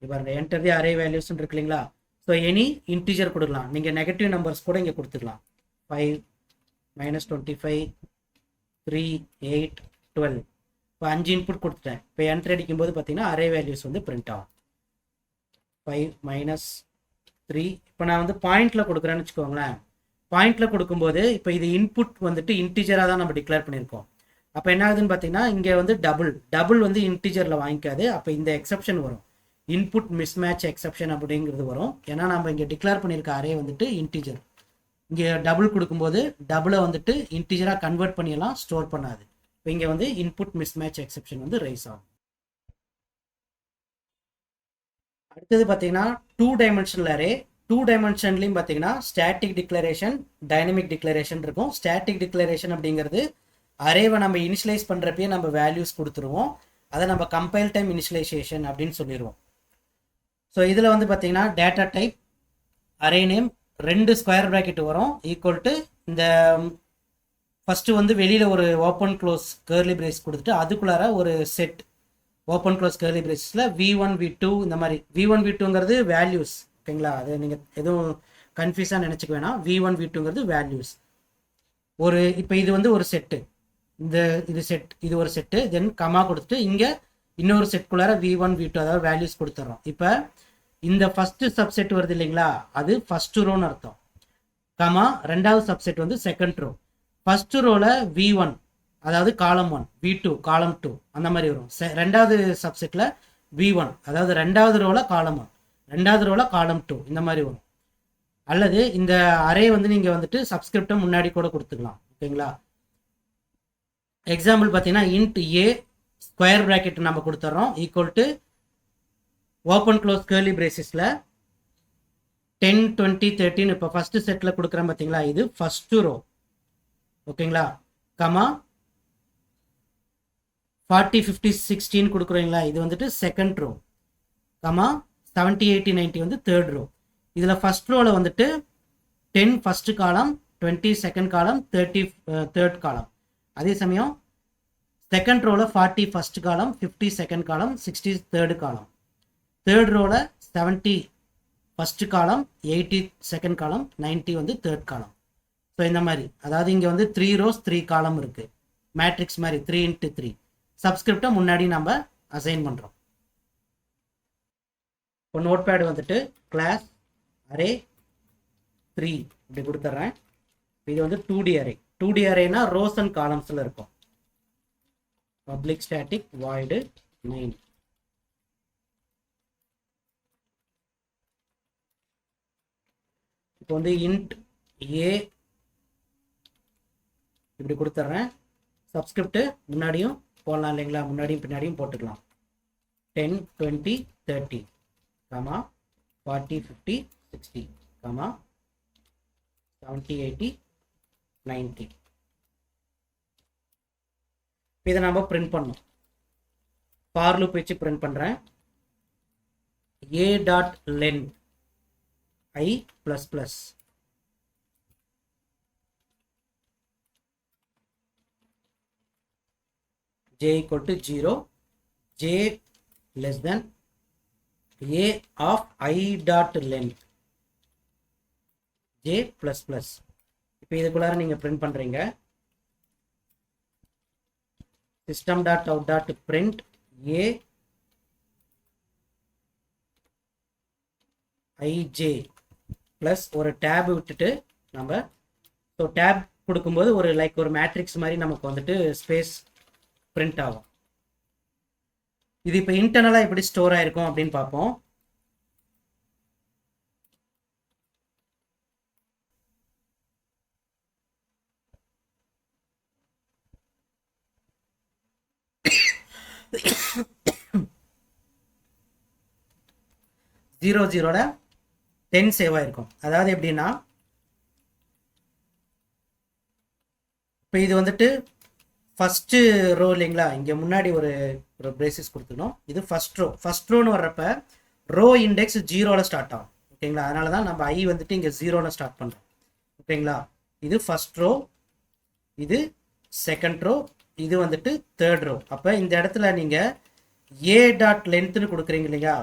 இப்போ என்டர் தி அரே வேல்யூஸ்ன்னு இருக்கு இல்லைங்களா? ஸோ எனி இன்டிஜர் கொடுக்கலாம். நீங்கள் நெகட்டிவ் நம்பர்ஸ் கூட இங்கே கொடுத்துக்கலாம். 5 -25 3 8 12. இப்போ 5 இன்புட் கொடுத்துட்டேன். இப்போ என்ட்ரி அடிக்கும்போது பார்த்தீங்கன்னா அரே வேல்யூஸ் வந்து பிரிண்ட் ஆகும். 5 மைனஸ் 3. இப்போ நான் வந்து பாயிண்டில் கொடுக்குறேன்னு வச்சுக்கோங்களேன். பாயிண்டில் கொடுக்கும்போது இப்போ இது இன்புட் வந்துட்டு இன்டிஜராக தான் நம்ம டிக்ளேர் பண்ணியிருக்கோம். அப்போ என்ன ஆகுதுன்னு பார்த்தீங்கன்னா இங்கே வந்து டபுள் வந்து இன்டிஜரில் வாங்கிக்காது. அப்போ இந்த எக்ஸப்ஷன் வரும், இன்புட் மிஸ்மேட்ச் எக்ஸப்ஷன் அப்படிங்கிறது வரும். ஏன்னா நம்ம இங்கே டிக்ளேர் பண்ணியிருக்க அரே வந்துட்டு இன்டிஜர். இங்கே டபுள் கொடுக்கும்போது டபுளை வந்துட்டு இன்டிஜராக கன்வெர்ட் பண்ணியெல்லாம் ஸ்டோர் பண்ணாது. இப்போ இங்கே வந்து இன்புட் மிஸ்மேட்ச் எக்ஸப்ஷன் வந்து ரைஸ் ஆகும். அடுத்தது பார்த்தீங்கன்னா 2 டைமென்ஷனல் அரே. 2 டைமென்ஷன்லையும் பார்த்தீங்கன்னா ஸ்டாட்டிக் டிக்ளரேஷன், டைனமிக் டிக்ளரேஷன் இருக்கும். ஸ்டாட்டிக் டிக்ளரேஷன் அப்படிங்கிறது அரேவை நம்ம இனிஷியலைஸ் பண்ணுறப்பயே நம்ம வேல்யூஸ் கொடுத்துருவோம். அதை நம்ம கம்பைல் டைம் இனிஷியலைசேஷன் அப்படின்னு சொல்லிடுவோம். ஸோ இதில் வந்து பார்த்தீங்கன்னா data type array name 2 square bracket வரும் ஈக்குவல் டு இந்த ஃபஸ்ட்டு வந்து வெளியில் ஒரு ஓப்பன் க்ளோஸ் கர்லி பிரேஸ் கொடுத்துட்டு அதுக்குள்ளார ஒரு set open close curly Brazil V1 V2 இந்த மாதிரி. V1 V2ங்கிறது வேல்யூஸ், ஓகேங்களா? அது நீங்கள் எதுவும் கன்ஃபியூஸாக நினச்சிக்க வேணாம். V1 V2ங்கிறது values. ஒரு இப்போ இது வந்து ஒரு செட்டு, இது செட், இது ஒரு செட்டு. தென் கமா கொடுத்துட்டு இங்கே இன்னொரு செட்குள்ளார V1 V2 அதாவது வேல்யூஸ் கொடுத்துட்றோம். இப்போ இந்த ஃபஸ்ட்டு சப்செட் வருது இல்லைங்களா, அது ஃபஸ்ட்டு ரோன்னு அர்த்தம். கமா ரெண்டாவது சப்செட் வந்து செகண்ட் ரோ. ஃபஸ்ட்டு ரோவில் V1 அதாவது காலம் 1, V2 காலம் 2 அந்த மாதிரி வரும். ரெண்டாவது சப்செட்டில் V1 அதாவது ரெண்டாவது ரோவில் காலம் 1, ரெண்டாவது ரோவில் காலம் 2 இந்த மாதிரி வரும். அல்லது இந்த அரே வந்து நீங்கள் வந்துட்டு சப்ஸ்கிரிப்டை முன்னாடி கூட கொடுத்துக்கலாம், ஓகேங்களா? எக்ஸாம்பிள் பார்த்தீங்கன்னா இன்ட் ஏ ஸ்கொயர் ப்ராக்கெட் நம்ம கொடுத்துட்றோம் equal to open close curly பிரேசஸில் 10 20 13. இப்போ ஃபஸ்ட்டு செட்டில் கொடுக்குறேன் பார்த்தீங்களா, இது ஃபஸ்ட்டு ரோ, ஓகேங்களா? கமா 40 50 16 கொடுக்குறீங்களா, இது வந்துட்டு செகண்ட் ரோ. கமா 70 80 90 வந்து தேர்ட் ரோ. இதில் ஃபஸ்ட் ரோவில் வந்துட்டு 10 ஃபஸ்ட்டு காலம், 20 செகண்ட் காலம், 30 தேர்ட் காலம். அதே சமயம் செகண்ட் ரோவில் 40 ஃபஸ்ட் காலம், 50 செகண்ட் காலம், 60 தேர்டு காலம். தேர்ட் ரோவில் 70 ஃபஸ்ட்டு காலம், 80 செகண்ட் காலம், 90 வந்து தேர்ட் காலம். ஸோ இந்த மாதிரி, அதாவது இங்கே வந்து 3 ரோஸ் 3 காலம் இருக்குது, மேட்ரிக்ஸ் மாதிரி 3 into 3. சப்ஸ்கிரிப்டை முன்னாடி நம்ம அசைன் பண்ணுறோம். இப்போ நோட் பேட் வந்துட்டு கிளாஸ் அரே 3 இப்படி கொடுத்துட்றேன். இது வந்து 2D அரே. 2D அரேனா ரோஸ் அண்ட் காலம்ஸில் இருக்கும். Public static void main. இப்போ வந்து இன்ட் ஏ இப்படி கொடுத்துட்றேன். சப்ஸ்கிரிப்ட் முன்னாடியும் போடலாம் இல்லைங்களா, முன்னாடியும் பின்னாடியும் போட்டுக்கலாம். 10 20 30 கமா 40 50 60 கமா 70 80 90. இதை நம்ம பிரிண்ட் பண்ணோம். ஃபார் லூப் வச்சு பிரிண்ட் பண்ணுறேன். a.len I ++ j = 0, j less than a of I.len j ++. இப்போ இதுக்குள்ளார நீங்கள் பிரிண்ட் பண்ணுறீங்க. system.out.print a ij ப்ளஸ் ஒரு டேப் விட்டுட்டு நம்ம ஸோ டேப் கொடுக்கும்போது ஒரு லைக் ஒரு மேட்ரிக்ஸ் மாதிரி நமக்கு வந்துட்டு ஸ்பேஸ் பிரிண்ட் ஆகும். இது இப்போ இன்டர்னலாக எப்படி ஸ்டோர் ஆயிருக்கும் அப்படின்னு பார்ப்போம். ஜீரோ ஜீரோட 10 சேவ் ஆயிருக்கும். அதாவது எப்படின்னா இப்போ இது வந்துட்டு ஃபஸ்ட்டு ரோ இல்லைங்களா, இங்கே முன்னாடி ஒரு பிரேசிஸ் கொடுத்துக்கணும். இது ஃபஸ்ட் ரோன்னு வர்றப்ப ரோ இண்டெக்ஸ் 0ல் ஸ்டார்ட் ஆகும், ஓகேங்களா? அதனால தான் நம்ம ஐ வந்துட்டு இங்கே 0ல் ஸ்டார்ட் பண்ணுறோம், ஓகேங்களா? இது ஃபஸ்ட் ரோ, இது செகண்ட் ரோ, இது வந்துட்டு தேர்ட் ரோ. அப்போ இந்த இடத்துல நீங்கள் a.lengthன்னு கொடுக்குறீங்க இல்லையா,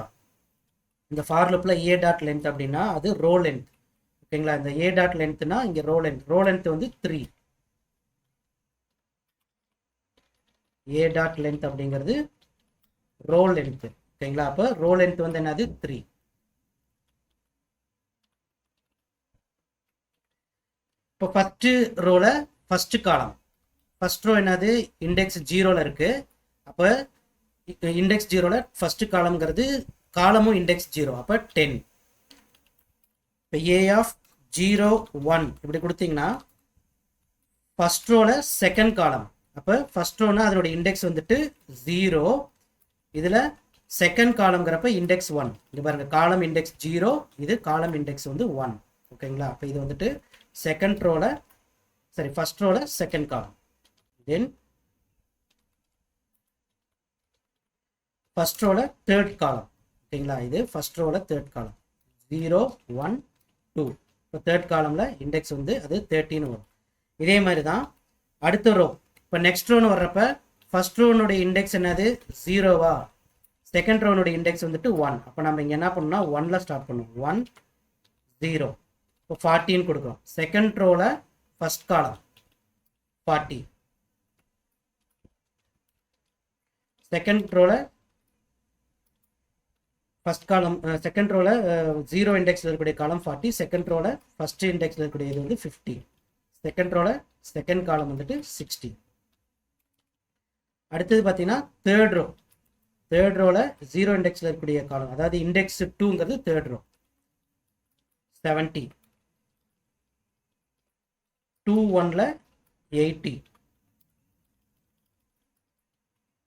இந்த ஃபார் லூப்பில் a.length அப்படின்னா அது ரோ லென்த், ஓகேங்களா? இந்த a.lengthனா இங்கே ரோ லென்த் வந்து 3. ஏ டாட் லென்த் அப்படிங்கிறது ரோ லென்த். ஓகேங்களா? அப்போ ரோ லென்த் வந்து என்னது 3. இப்போ ஃபர்ஸ்ட் ரோல ஃபர்ஸ்ட் காலம், ஃபர்ஸ்ட் ரோ என்னது இண்டெக்ஸ் 0ல இருக்கு. அப்போ இண்டெக்ஸ் 0ல ஃபர்ஸ்ட் காலம்ங்கிறது காலமும் இண்டெக்ஸ் 0, அப்போ 10. இப்போ ஏ ஆஃப் 0 1 இப்படி கொடுத்தீங்கன்னா ஃபர்ஸ்ட் ரோல செகண்ட் காலம். அப்போ ஃபர்ஸ்ட் ரோனா அதோட இண்டெக்ஸ் வந்துட்டு 0, இதில் செகண்ட் காலம்ங்கிறப்ப இண்டெக்ஸ் 1. இங்கே பாருங்க, காலம் இண்டெக்ஸ் 0, இது காலம் இண்டெக்ஸ் வந்து 1. ஓகேங்களா? அப்போ இது வந்துட்டு செகண்ட் ரோல சரி ஃபர்ஸ்ட் ரோல செகண்ட் காலம். தென் ஃபர்ஸ்ட் ரோல தேர்ட் காலம். ஓகேங்களா? இது ஃபர்ஸ்ட் ரோல தேர்ட் காலம் 0 1 2. இப்போ தேர்ட் காலம்ல இண்டெக்ஸ் வந்து அது 13 வரும். இதே மாதிரி தான் அடுத்த ரோ. இப்போ நெக்ஸ்ட் ரோன்னு வர்றப்ப ஃபர்ஸ்ட் ரோனுடைய இண்டெக்ஸ் என்னது 0வா, செகண்ட் ரோனுடைய இண்டெக்ஸ் வந்துட்டு 1. அப்போ நம்ம இங்கே என்ன பண்ணணும்னா 1ல ஸ்டார்ட் பண்ணுவோம். 1 0. இப்போ 14 கொடுக்குறோம். செகண்ட் ரோல ஃபர்ஸ்ட் காலம் 40. செகண்ட் ரோல ஃபர்ஸ்ட் காலம் செகண்ட் ரோல 0 இண்டெக்ஸில் இருக்கக்கூடிய காலம் 40. செகண்ட் ரோல ஃபர்ஸ்ட் இண்டெக்ஸில் இருக்கக்கூடிய இது வந்து 50. செகண்ட் ரோல செகண்ட் காலம் வந்துட்டு 60. அடுத்தது பார்த்தீங்கன்னா தேர்ட் ரோ. தேர்ட் ரோல 0 இண்டெக்ஸில் இருக்கக்கூடிய காலம், அதாவது இண்டெக்ஸ் 2ங்கிறது தேர்ட் ரோ 70. 2 1ல 80.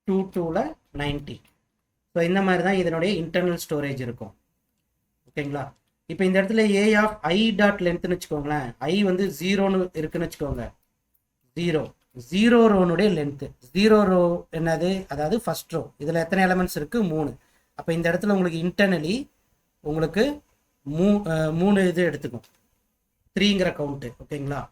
2 2ல 90. ஸோ இந்த மாதிரி தான் இதனுடைய இன்டர்னல் ஸ்டோரேஜ் இருக்கும். ஓகேங்களா? இப்போ இந்த இடத்துல ஏ ஆஃப் ஐ டாட் லென்த்னு வச்சுக்கோங்களேன். ஐ வந்து 0ன்னு இருக்குன்னு வச்சுக்கோங்க. 0 ரோனுடைய லென்த்து 0 ரோ என்னது, அதாவது ஃபர்ஸ்ட் ரோ. இதில் எத்தனை எலமெண்ட்ஸ் இருக்குது 3. அப்போ இந்த இடத்துல உங்களுக்கு இன்டர்னலி உங்களுக்கு 3 இது எடுத்துக்கும், 3ங்கிற கவுண்ட்டு. ஓகேங்களா?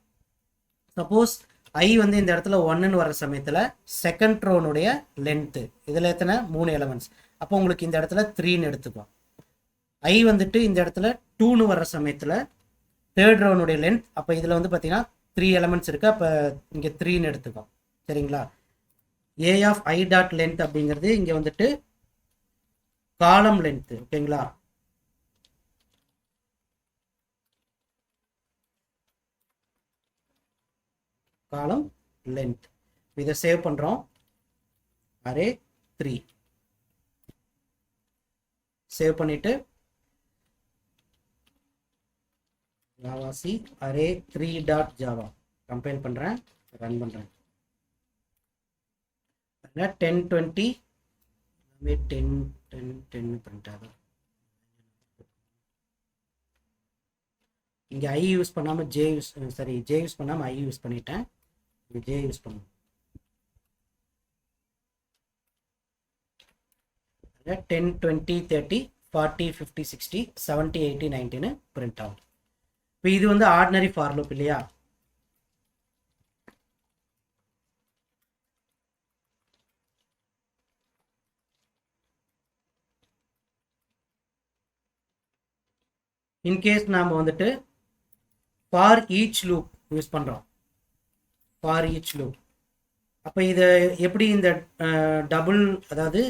சப்போஸ் ஐ வந்து இந்த இடத்துல 1ன்னு வர சமயத்தில் செகண்ட் ரோனுடைய லென்த்து இதில் எத்தனை 3 எலமெண்ட்ஸ். அப்போ உங்களுக்கு இந்த இடத்துல 3ன்னு எடுத்துக்கும். ஐ வந்துட்டு இந்த இடத்துல 2ன்னு வர்ற சமயத்தில் தேர்ட் ரோனுடைய லென்த். அப்போ இதில் வந்து பார்த்தீங்கன்னா 3 எலமெண்ட்ஸ் இருக்குது. அப்போ இங்கே 3ன்னு எடுத்துக்கும். சரிங்களா? ஏ ஆஃப் ஐ டாட் லென்த் அப்படிங்கிறது இங்கே வந்துட்டு காலம் லென்த்து. ஓகேங்களா? காலம் லென்த். இதை சேவ் பண்ணுறோம். அரே 3 சேவ் பண்ணிட்டு javac array 3 dot Java compile பண்ணுறேன், ரன் பண்ணுறேன். 10 20 10 10 10 பிரிண்ட் ஆகும். இங்கே ஐ யூஸ் பண்ணாமல் ஜே யூஸ் பண்ணாமல் ஐ யூஸ் பண்ணிட்டேன். ஜே யூஸ் பண்ணும். 10 20 30 40 50 60 70 80 90ன்னு பிரிண்ட் ஆகும். இப்போ இது வந்து ஆர்டினரி ஃபார் லூப் இல்லையா? இன்கேஸ் நாம் வந்துட்டு ஃபார் ஈச் லூப் யூஸ் பண்ணுறோம். ஃபார் ஈச் லூப் அப்போ இதை எப்படி இந்த டபுள், அதாவது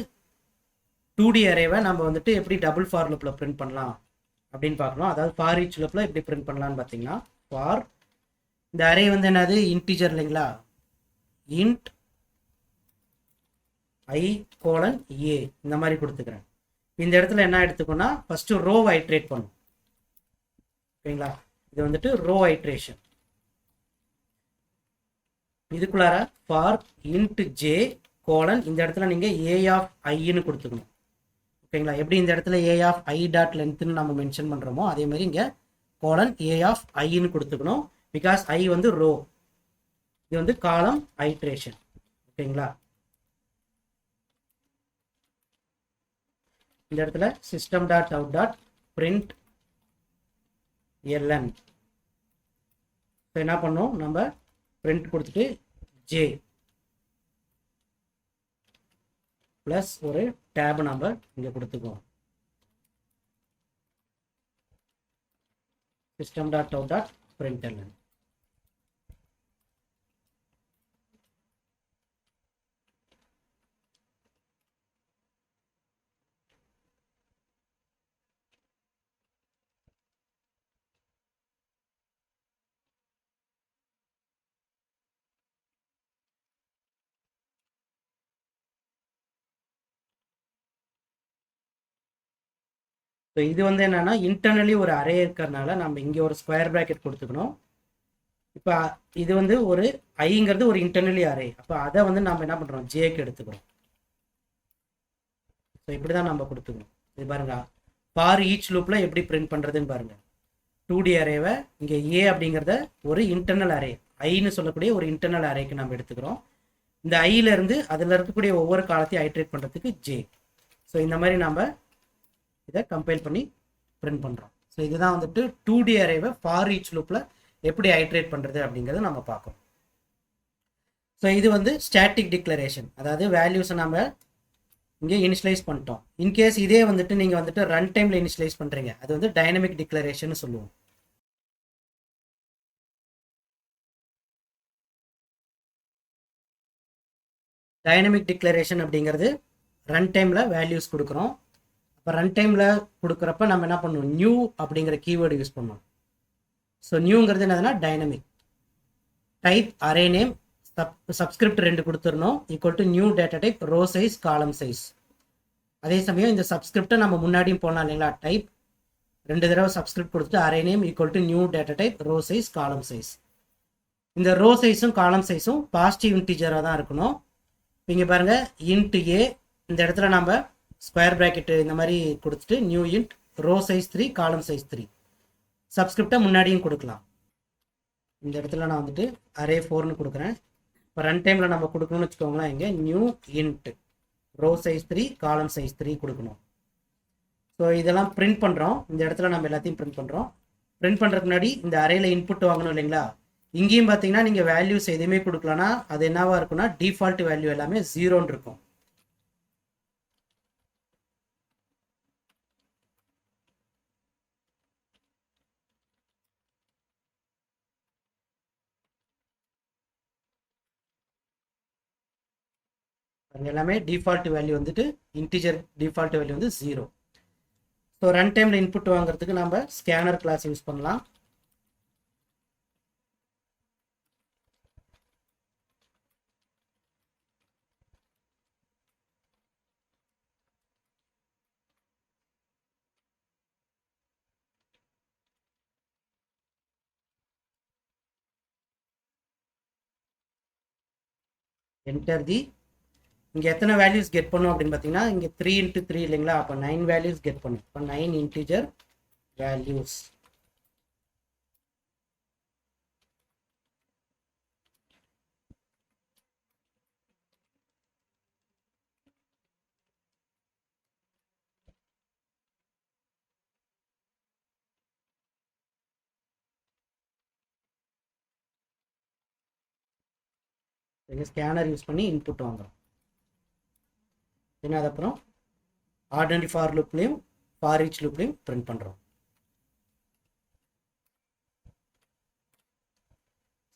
2D அரேவை நம்ம வந்துட்டு எப்படி டபுள் ஃபார் லூப்பில் பிரிண்ட் பண்ணலாம் அப்படின்னு பார்க்கணும். அதாவது ஃபார் ஈச் லூப்பில் எப்படி பிரிண்ட் பண்ணலான்னு பார்த்தீங்கன்னா, ஃபார் இந்த அரே வந்து என்னது இன்டிஜர் இல்லைங்களா? இன்ட் ஐ கோலன் ஏ இந்த மாதிரி கொடுத்துக்கிறேன். இந்த இடத்துல என்ன எடுத்துக்கோன்னா ஃபஸ்ட்டு ரோவை ஐட்ரேட் பண்ணும். ஓகேங்களா? இது வந்துட்டு ரோ ஐட்ரேஷன். இதுக்குள்ளார ஃபார் இன்ட் ஜே கோலன் இந்த இடத்துல நீங்கள் ஏ ஆஃப் ஐன்னு கொடுத்துக்கணும். ஓகேங்களா? எப்படி இந்த இடத்துல ஏ ஆஃப் ஐ டாட் லென்த்னு நம்ம மென்ஷன் பண்ணுறோமோ அதே மாதிரி இங்கே கோலன் ஏ ஆஃப் ஐன்னு கொடுத்துக்கணும். பிகாஸ் ஐ வந்து ரோ, இது வந்து காலம் ஐட்ரேஷன். ஓகேங்களா? இந்த இடத்துல system dot out dot print L N. இப்போ என்ன பண்ணோம், நம்ம பிரிண்ட் கொடுத்துட்டு ஜே ப்ளஸ் ஒரு டேப் நம்பர் இங்கே கொடுத்துக்குவோம். System dot out dot print L N. So இது வந்து என்னன்னா இன்டர்னலி ஒரு அரே இருக்கிறதுனால நம்ம இங்கே ஒரு ஸ்கொயர் ப்ராக்கெட் கொடுத்துக்கணும். இப்போ இது வந்து ஒரு ஐங்கிறது ஒரு இன்டர்னலி அரே, அப்போ அதை வந்து நம்ம என்ன பண்ணுறோம், ஜேக்கு எடுத்துக்கிறோம். ஸோ இப்படி தான் நம்ம கொடுத்துக்கணும். இது பாருங்க, ஃபார் ஈச் லூப்பில் எப்படி பிரிண்ட் பண்ணுறதுன்னு பாருங்கள். 2D அரேவை இங்கே ஏ அப்படிங்கிறத ஒரு இன்டர்னல் அரே, ஐன்னு சொல்லக்கூடிய ஒரு இன்டர்னல் அரேக்கு நம்ம எடுத்துக்கிறோம். இந்த ஐயிலேருந்து அதில் இருக்கக்கூடிய ஒவ்வொரு காலத்தையும் ஐட்ரேட் பண்ணுறதுக்கு ஜே. ஸோ இந்த மாதிரி நம்ம இதை கம்பைல் பண்ணி பிரிண்ட் பண்ணுறோம். ஸோ இதுதான் வந்துட்டு 2D அரேவை ஃபார் ஈச் லூப்பில் எப்படி ஐட்ரேட் பண்ணுறது அப்படிங்கிறத நம்ம பார்க்கணும். ஸோ இது வந்து ஸ்டாட்டிக் டிக்ளரேஷன், அதாவது வேல்யூஸை நம்ம இங்கே இனிஷியலைஸ் பண்ணிட்டோம். இன்கேஸ் இதே வந்துட்டு நீங்கள் வந்துட்டு ரன் டைமில் இனிஷியலைஸ் பண்ணுறீங்க, அது வந்து டைனமிக் டிக்ளரேஷன் சொல்லுவோம். டைனமிக் டிக்ளரேஷன் அப்படிங்கிறது ரன் டைமில் வேல்யூஸ் கொடுக்குறோம். இப்போ ரன் டைமில் கொடுக்குறப்ப நம்ம என்ன பண்ணணும், நியூ அப்படிங்கிற கீவேர்டு யூஸ் பண்ணணும். ஸோ நியூங்கிறது என்னதுன்னா dynamic. Type array name subscript 2 கொடுத்துடணும், equal to new data type row size column size. அதே சமயம் இந்த சப்ஸ்கிரிப்டை நம்ம முன்னாடியும் போனோம் இல்லைங்களா, டைப் 2 தடவை சப்ஸ்கிரிப்ட் கொடுத்துட்டு array name equal to new data type row size column size. இந்த ரோ சைஸும் காலம் சைஸும் பாசிட்டிவ் இன்டிஜராக தான் இருக்கணும். இங்கே பாருங்கள், இன்ட் ஏ, இந்த இடத்துல நம்ம ஸ்கொயர் ப்ராக்கெட்டு இந்த மாதிரி கொடுத்துட்டு நியூ இன்ட் ரோ சைஸ் 3 காலம் சைஸ் 3. சப்ஸ்கிரிப்டை முன்னாடியும் கொடுக்கலாம். இந்த இடத்துல நான் வந்துட்டு அரே 4ன்னு கொடுக்குறேன். இப்போ ரன் டைமில் நம்ம கொடுக்கணும்னு வச்சுக்கோங்களேன், இங்கே நியூ இன்ட் ரோ சைஸ் 3 காலம் சைஸ் 3 கொடுக்கணும். ஸோ இதெல்லாம் பிரிண்ட் பண்ணுறோம். இந்த இடத்துல நம்ம எல்லாத்தையும் பிரிண்ட் பண்ணுறோம். பிரிண்ட் பண்ணுறதுக்கு முன்னாடி இந்த அரேயில் இன்புட் வாங்கணும் இல்லைங்களா. இங்கேயும் பார்த்தீங்கன்னா நீங்கள் வேல்யூஸ் எதுவுமே கொடுக்கலன்னா அது என்னவா இருக்குன்னா டிஃபால்ட் வேல்யூ எல்லாமே 0ன்னு இருக்கும். எல்லாமே டிஃபால்ட் வேல்யூ வந்துட்டு இன்டிஜர் டிஃபால்ட் வேல்யூ வந்து 0. ஸோ ரன் டைமில் இன்புட் வாங்குறதுக்கு நம்ம ஸ்கேனர் கிளாஸ் யூஸ் பண்ணலாம். என்டர் தி, இங்கே எத்தனை வேல்யூஸ் கெட் பண்ணும் அப்படின்னு பார்த்தீங்கன்னா இங்கே 3 × 3 இல்லைங்களா, அப்போ 9 வேல்யூஸ் கெட் பண்ணும். இப்போ 9 இன்டிஜர் வேல்யூஸ். இங்கே ஸ்கேனர் யூஸ் பண்ணி இன்புட் வாங்குறோம். என்ன அதுக்கப்புறம் ஆர்டினரி ஃபார் லூப்லையும் ஃபார் ஈச் லூப்லையும் பிரிண்ட் பண்ணுறோம்.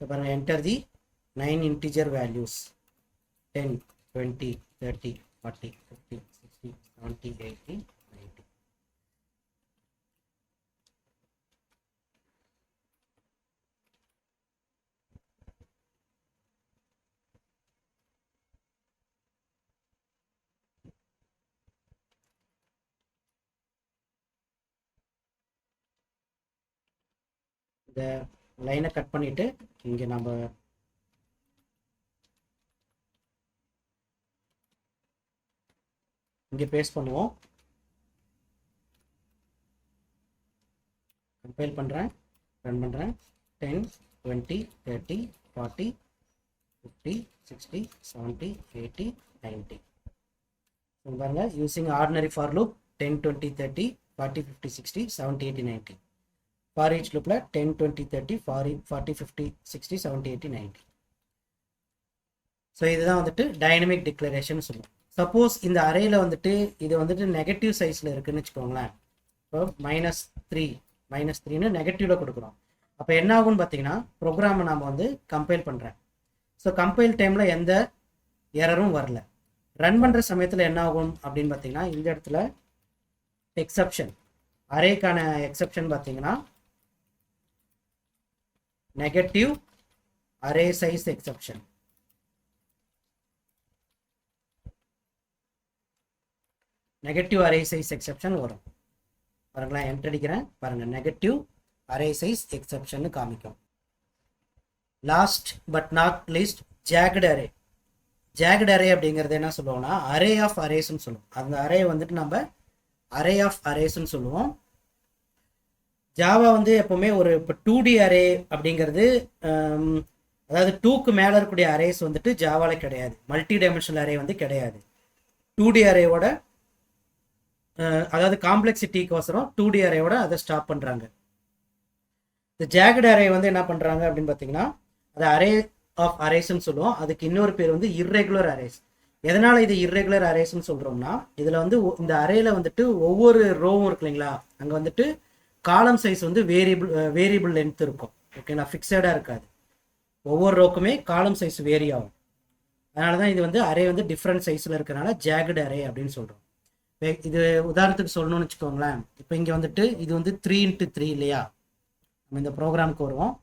ஸோ பாருங்கள், என்டர் தி 9 இன்டிஜர் வேல்யூஸ் 10, 20, 30, 40, 50, 60, 70, 80, 90. இந்த லைனை கட் பண்ணிட்டு இங்கே நம்ம இங்கே பேஸ்ட் பண்ணுவோம். கம்பைல் பண்ணுறேன், ரன் பண்ணுறேன். 10, 20, 30, 40, 50, 60, 70, 80, 90. பாருங்க, using ordinary for loop 10, 20, 30, 40, 50, 60, 70, 80, 90. For each லூப்பில் 10, 20, 30, 40, 50, 60, 70, 80, 90. ஸோ இதுதான் வந்துட்டு டைனமிக் டிக்ளரேஷன் சொல்லுவோம். சப்போஸ் இந்த அரேயில் வந்துட்டு இது வந்துட்டு நெகட்டிவ் சைஸில் இருக்குன்னு வச்சுக்கோங்களேன். இப்போ -3 நெகட்டிவில் கொடுக்குறோம். அப்போ என்ன ஆகும்னு பார்த்தீங்கன்னா ப்ரோக்ராமை நாம் வந்து கம்பைல் பண்ணுறேன். ஸோ கம்பைல் டைமில் எந்த எரரும் வரல. ரன் பண்ணுற சமயத்தில் என்ன ஆகும் அப்படின்னு பார்த்தீங்கன்னா இந்த இடத்துல எக்ஸப்ஷன், அரேக்கான எக்ஸப்ஷன் பார்த்தீங்கன்னா negative array size exception. Negative array size exception வரும். பாருங்களா, என்டர் அடிக்கிறேன் பாருங்கள், நெகட்டிவ் அரே சைஸ் எக்ஸப்ஷன் காமிக்கும். Last but not least jagged array. Jagged array அப்படிங்கிறது என்ன சொல்லுவோம்னா அரே ஆஃப் அரேஸ்ன்னு சொல்லுவோம். அந்த அரே வந்துட்டு நம்ம அரே ஆஃப் அரேஸ்ன்னு சொல்லுவோம். ஜாவா வந்து எப்போவுமே ஒரு இப்போ 2D அரே அப்படிங்கிறது, அதாவது 2க்கு மேலே இருக்கக்கூடிய அரேஸ் வந்துட்டு ஜாவாவில் கிடையாது. மல்டி டைமென்ஷனல் அரே வந்து கிடையாது. 2D அரேவோட, அதாவது காம்ப்ளெக்சிட்டிக்கோசரம் 2D அரேவோட அதை ஸ்டாப் பண்ணுறாங்க. இந்த ஜாக்டு அரே வந்து என்ன பண்ணுறாங்க அப்படின்னு பார்த்தீங்கன்னா, அது அரே ஆஃப் அரேஸ்ன்னு சொல்லுவோம். அதுக்கு இன்னொரு பேர் வந்து இர்ரெகுலர் அரேஸ். எதனால் இது இர்ரெகுலர் அரேஸ்ன்னு சொல்கிறோம்னா, இதில் வந்து இந்த அரேல வந்துட்டு ஒவ்வொரு ரோவும் இருக்கு இல்லைங்களா, அங்கே வந்துட்டு காலம் சைஸ் வந்து வேரியபிள் லென்த் இருக்கும். ஓகேங்களா, ஃபிக்ஸடாக இருக்காது. ஒவ்வொரு ரோக்குமே காலம் சைஸ் வேரி ஆகும். அதனால தான் இது வந்து அரே வந்து டிஃப்ரெண்ட் சைஸில் இருக்கிறனால ஜாக்டு அரே அப்படின்னு சொல்கிறோம். இது உதாரணத்துக்கு சொல்லணும்னு வச்சுக்கோங்களேன். இப்போ இங்கே வந்துட்டு இது வந்து 3x3 இல்லையா, நம்ம இந்த ப்ரோக்ராமுக்கு வருவோம்.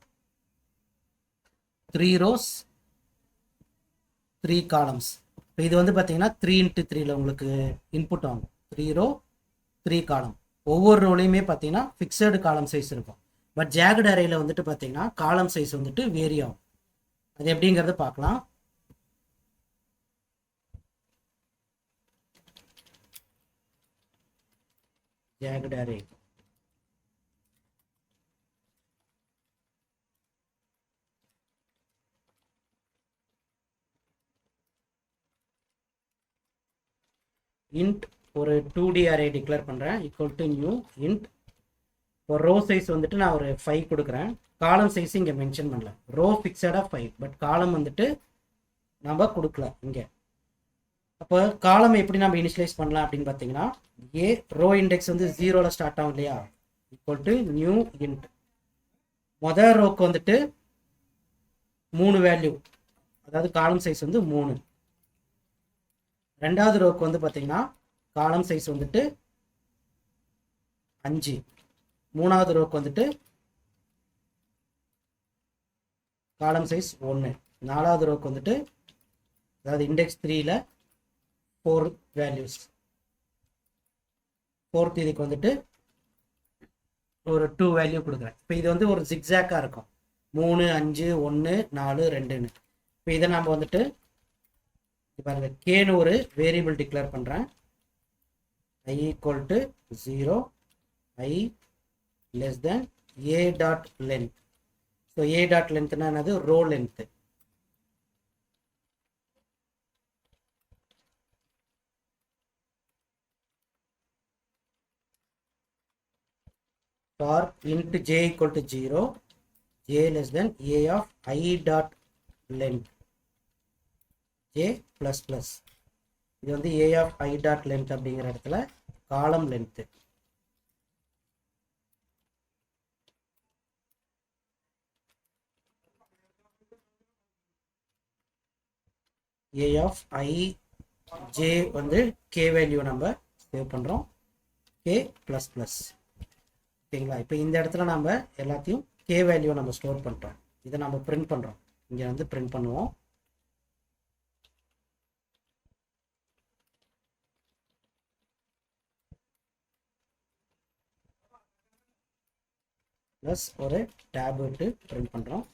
3 rows 3 columns. இப்போ இது வந்து பார்த்தீங்கன்னா 3x3ல உங்களுக்கு இன்புட் ஆகும். 3 row 3 column. ஒவ்வொரு ரோலையுமே பார்த்தீங்கன்னா ஃபிக்ஸடு காலம் சைஸ் இருக்கும். பட் ஜாக்டு அரேல வந்துட்டு பார்த்தீங்கன்னா காலம் சைஸ் வந்துட்டு வேரி ஆகும். அது எப்படிங்கிறத பார்க்கலாம். ஜாக்டு அரே int ஒரு 2D அரே டிக்ளேர் பண்ணுறேன், ஈக்குவல் டு நியூ இன்ட். ஒரு ரோ சைஸ் வந்துட்டு நான் ஒரு 5 கொடுக்குறேன். காலம் சைஸ் இங்கே மென்ஷன் பண்ணல. ரோ ஃபிக்ஸடாக 5, பட் காலம் வந்துட்டு நம்ம கொடுக்கல இங்கே. அப்போ காலம் எப்படி நம்ம இனிஷியலைஸ் பண்ணலாம் அப்படின்னு பார்த்தீங்கன்னா, ரோ இண்டெக்ஸ் வந்து 0ல் ஸ்டார்ட் ஆகும் இல்லையா, ஈக்குவல் டு நியூ இன்ட். மொதல் ரோக்கு வந்துட்டு 3 வேல்யூ, அதாவது காலம் சைஸ் வந்து 3. ரெண்டாவது ரோக்கு வந்து பார்த்தீங்கன்னா காலம் சைஸ் வந்துட்டு 5. மூணாவது ரோக்கு வந்துட்டு காலம் சைஸ் 1. நாலாவது ரோக்கு வந்துட்டு, அதாவது இண்டெக்ஸ் 3ல 4 வேல்யூஸ். ஃபோர்த் இதுக்கு வந்துட்டு ஒரு 2 வேல்யூ கொடுக்குறேன். இப்போ இது வந்து ஒரு ஜிக்ஸாக்காக இருக்கும், 3 5 1 4 2ன்னு. இப்போ இதை நம்ம வந்துட்டு பாருங்க, கேன்னு ஒரு வேரியபிள் டிக்ளேர் பண்ணுறேன். I equal to 0, I less than a dot length. So a dot length na another row length. For int j equal to 0, j less than a of I dot length, j plus plus. இது வந்து a of I dot length அப்படிங்கிற இடத்துல காலம் length. a of I j வந்து k value நம்ம save பண்ணுறோம், k plus plus. ஓகேங்களா, இப்போ இந்த இடத்துல நம்ம எல்லாத்தையும் k வேல்யூ நம்ம ஸ்டோர் பண்ணுறோம். இதை நம்ம பிரிண்ட் பண்ணுறோம். இங்கே வந்து பிரிண்ட் பண்ணுவோம். ப்ளஸ் ஒரு டேப் விட்டு பிரிண்ட் பண்ணுறோம்.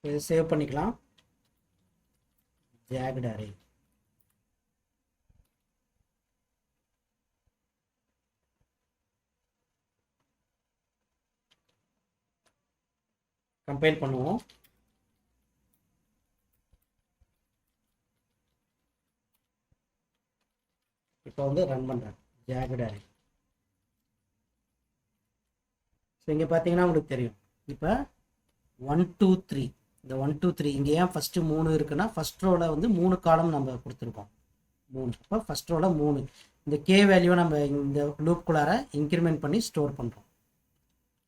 இது சேவ் பண்ணிக்கலாம். ஜாக்டு அரே கம்பைல் பண்ணுவோம். இப்போ வந்து ரன் பண்ணுறேன் ஜாக்டு அரே. ஸோ இங்கே பார்த்தீங்கன்னா உங்களுக்கு தெரியும். இப்போ 1 2 3, இந்த 1 2 3 இங்கே ஏன் ஃபஸ்ட்டு 3 இருக்குன்னா, ஃபஸ்ட் ரோவில் வந்து 3 காலம் நம்ம கொடுத்துருக்கோம், 3. அப்போ ஃபஸ்ட் ரோவில் 3. இந்த கே வேல்யூவை நம்ம இந்த லூப்குள்ளார இன்க்ரிமெண்ட் பண்ணி ஸ்டோர் பண்ணுறோம்.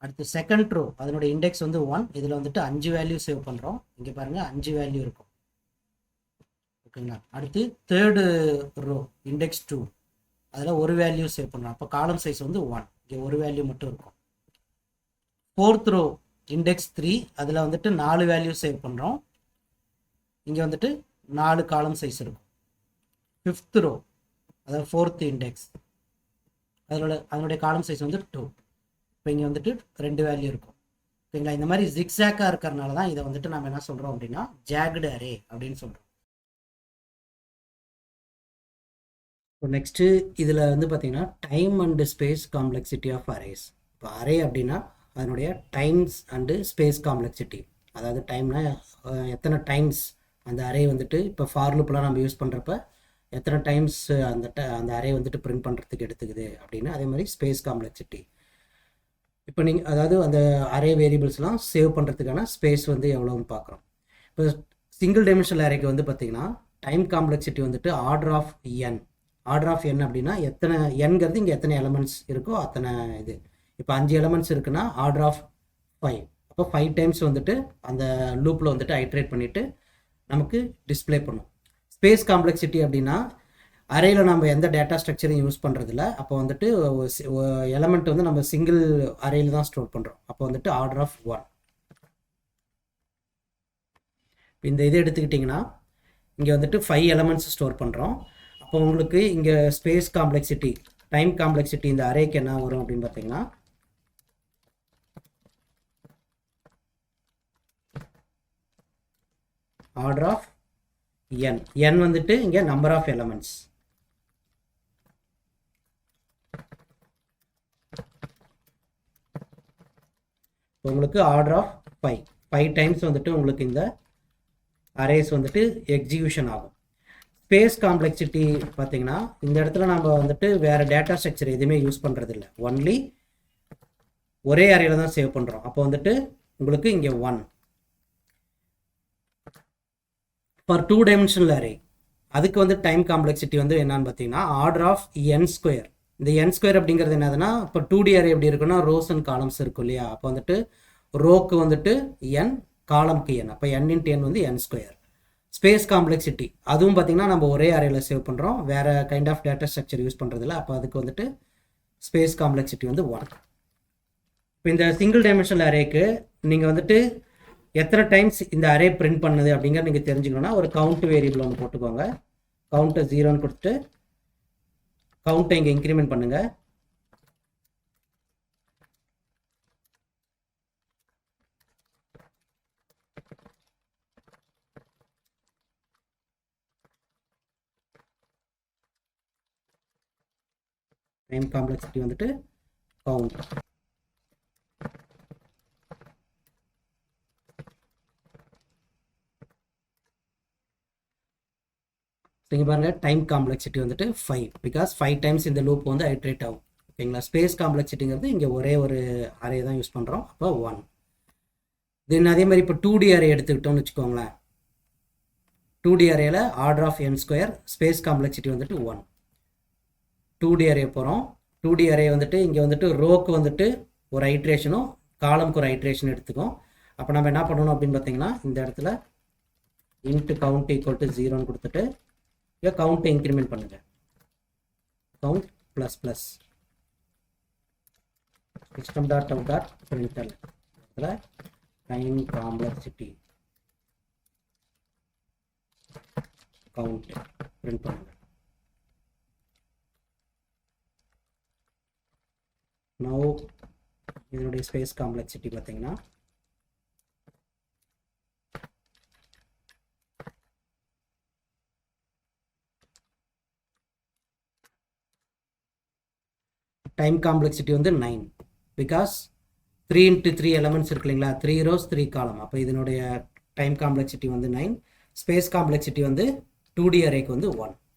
அடுத்து செகண்ட் ரோ, அதனுடைய இண்டெக்ஸ் வந்து 1. இதில் வந்துட்டு 5 வேல்யூ சேவ் பண்ணுறோம். இங்கே பாருங்கள் 5 வேல்யூ இருக்கும். ஓகேங்களா, அடுத்து தேர்டு ரோ இண்டெக்ஸ் 2, அதில் ஒரு வேல்யூ சேவ் பண்ணுறோம். அப்போ காலம் சைஸ் வந்து 1. இங்கே ஒரு வேல்யூ மட்டும் இருக்கும். ஃபோர்த் ரோ இண்டெக்ஸ் 3 அதில் வந்துட்டு 4 வேல்யூ சேவ் பண்ணுறோம். இங்கே வந்துட்டு 4 காலம் சைஸ் இருக்கும். 5th ரோ அதாவது 4th இண்டெக்ஸ் அதனுடைய காலம் சைஸ் வந்து 2. இப்போ இங்கே வந்துட்டு 2 வேல்யூ இருக்கும். ஓகேங்களா? இந்த மாதிரி ஜிக்ஸாக்காக இருக்கிறதுனால தான் இதை வந்துட்டு நம்ம என்ன சொல்கிறோம் அப்படின்னா ஜாக்டு அரே அப்படின்னு சொல்கிறோம். இப்போ நெக்ஸ்ட்டு இதில் வந்து பார்த்தீங்கன்னா time and space complexity of arrays. இப்போ அரே அப்படின்னா அதனுடைய டைம்ஸ் அண்டு ஸ்பேஸ் காம்ப்ளெக்சிட்டி, அதாவது டைம்னா எத்தனை டைம்ஸ் அந்த அரே வந்துட்டு இப்போ ஃபார் லூப்லாம் நம்ம யூஸ் பண்ணுறப்ப எத்தனை டைம்ஸ் அந்த அரே வந்துட்டு பிரிண்ட் பண்ணுறதுக்கு எடுத்துக்குது அப்படின்னு. அதே மாதிரி ஸ்பேஸ் காம்ப்ளெக்சிட்டி, இப்போ நீங்கள் அதாவது அந்த அரே வேரியபிள்ஸ்லாம் சேவ் பண்ணுறதுக்கான ஸ்பேஸ் வந்து எவ்வளோன்னு பார்க்குறோம். இப்போ சிங்கிள் டைமென்ஷனல் அரேக்கு வந்து பார்த்திங்கன்னா டைம் காம்ப்ளெக்சிட்டி வந்துட்டு order of N. Order of N அப்படின்னா எத்தனை என்கிறது இங்கே எத்தனை எலமெண்ட்ஸ் இருக்கோ அத்தனை இது. இப்போ 5 எலமெண்ட்ஸ் இருக்குன்னா ஆர்டர் ஆஃப் 5. அப்போ 5 டைம்ஸ் வந்துட்டு அந்த லூப்பில் வந்துட்டு ஐட்ரேட் பண்ணிவிட்டு நமக்கு டிஸ்பிளே பண்ணும். ஸ்பேஸ் காம்ப்ளெக்சிட்டி அப்படின்னா அரேயில் நம்ம எந்த டேட்டா ஸ்ட்ரக்சரையும் யூஸ் பண்ணுறதில்ல. அப்போ வந்துட்டு எலமெண்ட் வந்து நம்ம சிங்கிள் அரேயில் தான் ஸ்டோர் பண்ணுறோம். அப்போ வந்துட்டு ஆர்டர் ஆஃப் 1. இந்த இதை எடுத்துக்கிட்டிங்கன்னா இங்கே வந்துட்டு 5 எலமெண்ட்ஸ் ஸ்டோர் பண்ணுறோம். அப்போ உங்களுக்கு இங்கே ஸ்பேஸ் காம்ப்ளெக்சிட்டி டைம் காம்ப்ளெக்சிட்டி இந்த அரேக்கு என்ன வரும் அப்படின்னு பார்த்தீங்கன்னா ஆர்டர் ஆஃப் n. n வந்துட்டு இங்கே நம்பர் ஆஃப் எலமெண்ட்ஸ். உங்களுக்கு ஆர்டர் ஆஃப் 5 டைம்ஸ் வந்துட்டு உங்களுக்கு இந்த அரேஸ் வந்துட்டு எக்ஸிக்யூஷன் ஆகும். ஸ்பேஸ் காம்ப்ளெக்சிட்டி பார்த்தீங்கன்னா இந்த இடத்துல நம்ம வந்துட்டு வேறு டேட்டா ஸ்ட்ரக்சர் எதுவுமே யூஸ் பண்ணுறதில்ல, ஒன்லி ஒரே அரேல தான் சேவ் பண்ணுறோம். அப்போ வந்துட்டு உங்களுக்கு இங்கே 1. ஃபார் 2 டைமென்ஷனல் அரே அதுக்கு வந்து டைம் காம்ப்ளெக்சிட்டி வந்து என்னன்னு பார்த்தீங்கன்னா ஆர்டர் ஆஃப் n². இந்த n² அப்படிங்கிறது என்னதுன்னா இப்போ 2D அரே எப்படி இருக்குன்னா ரோஸ் அண்ட் காலம்ஸ் இருக்கும் இல்லையா? அப்போ வந்துட்டு ரோக்கு வந்துட்டு n, காலம்க்கு n. அப்போ n × n வந்து n². ஸ்பேஸ் காம்ப்ளெக்சிட்டி அதுவும் பார்த்தீங்கன்னா நம்ம ஒரே அரேயில் சேவ் பண்ணுறோம், வேறு kind of data structure use பண்ணுறதில்ல. அப்போ அதுக்கு வந்துட்டு ஸ்பேஸ் காம்ப்ளெக்சிட்டி வந்து 1. இப்போ இந்த சிங்கிள் டைமென்ஷனல் அரேக்கு நீங்கள் வந்துட்டு எத்தனை டைம்ஸ் இந்த அரே பிரிண்ட் பண்ணுது அப்படிங்கிறது நீங்கள் தெரிஞ்சுக்கணுன்னா ஒரு கவுண்ட் வேரியபிள் ஒன்று போட்டுக்கோங்க. கவுண்ட்டை 0ன்னு கொடுத்துட்டு கவுண்ட்டை இங்கே இன்க்ரிமெண்ட் பண்ணுங்கள். டைம் காம்ப்ளெக்சிட்டி வந்துட்டு கவுண்ட். இங்கே பாருங்கள் டைம் காம்ப்ளெக்சிட்டி வந்துட்டு 5, பிகாஸ் 5 டைம்ஸ் இந்த லூப் வந்து ஐட்ரேட் ஆகும். ஓகேங்களா? ஸ்பேஸ் காம்ப்ளெக்சிட்டிங்கிறது இங்கே ஒரே ஒரு அரே தான் யூஸ் பண்ணுறோம். அப்போ 1. தென் அதே மாதிரி இப்போ 2D அரே எடுத்துக்கிட்டோம்னு வச்சுக்கோங்களேன். 2D அரேயில் order of n², space complexity வந்துட்டு 1. 2D அரே போகிறோம். 2D அரே வந்துட்டு இங்கே வந்துட்டு ரோக்கு வந்துட்டு ஒரு ஐட்ரேஷனும் காலம்க்கு ஒரு ஐட்ரேஷன் எடுத்துக்கும். அப்போ நம்ம என்ன பண்ணணும் அப்படின்னு பார்த்தீங்கன்னா இந்த இடத்துல இன்ட்டு கவுண்ட் ஈக்குவல் டு 0ன்னு கொடுத்துட்டு கவுண்ட்டை இன்க்ரிமெண்ட் பண்ணுங்க. Count plus plus system dot out dot brindle time complexity count print பண்ணுங்க. நவ் இதனுடைய ஸ்பேஸ் காம்ப்ளெக்சிட்டி பார்த்தீங்கன்னா டைம் காம்ப்ளெக்சிட்டி வந்து 9, பிகாஸ் 3 × 3 எலமெண்ட்ஸ் இருக்கு இல்லைங்களா? 3 rows 3 காலம். அப்போ இதனுடைய டைம் காம்ப்ளெக்சிட்டி வந்து 9. ஸ்பேஸ் காம்ப்ளெக்சிட்டி வந்து 2D அரேக்கு வந்து 1.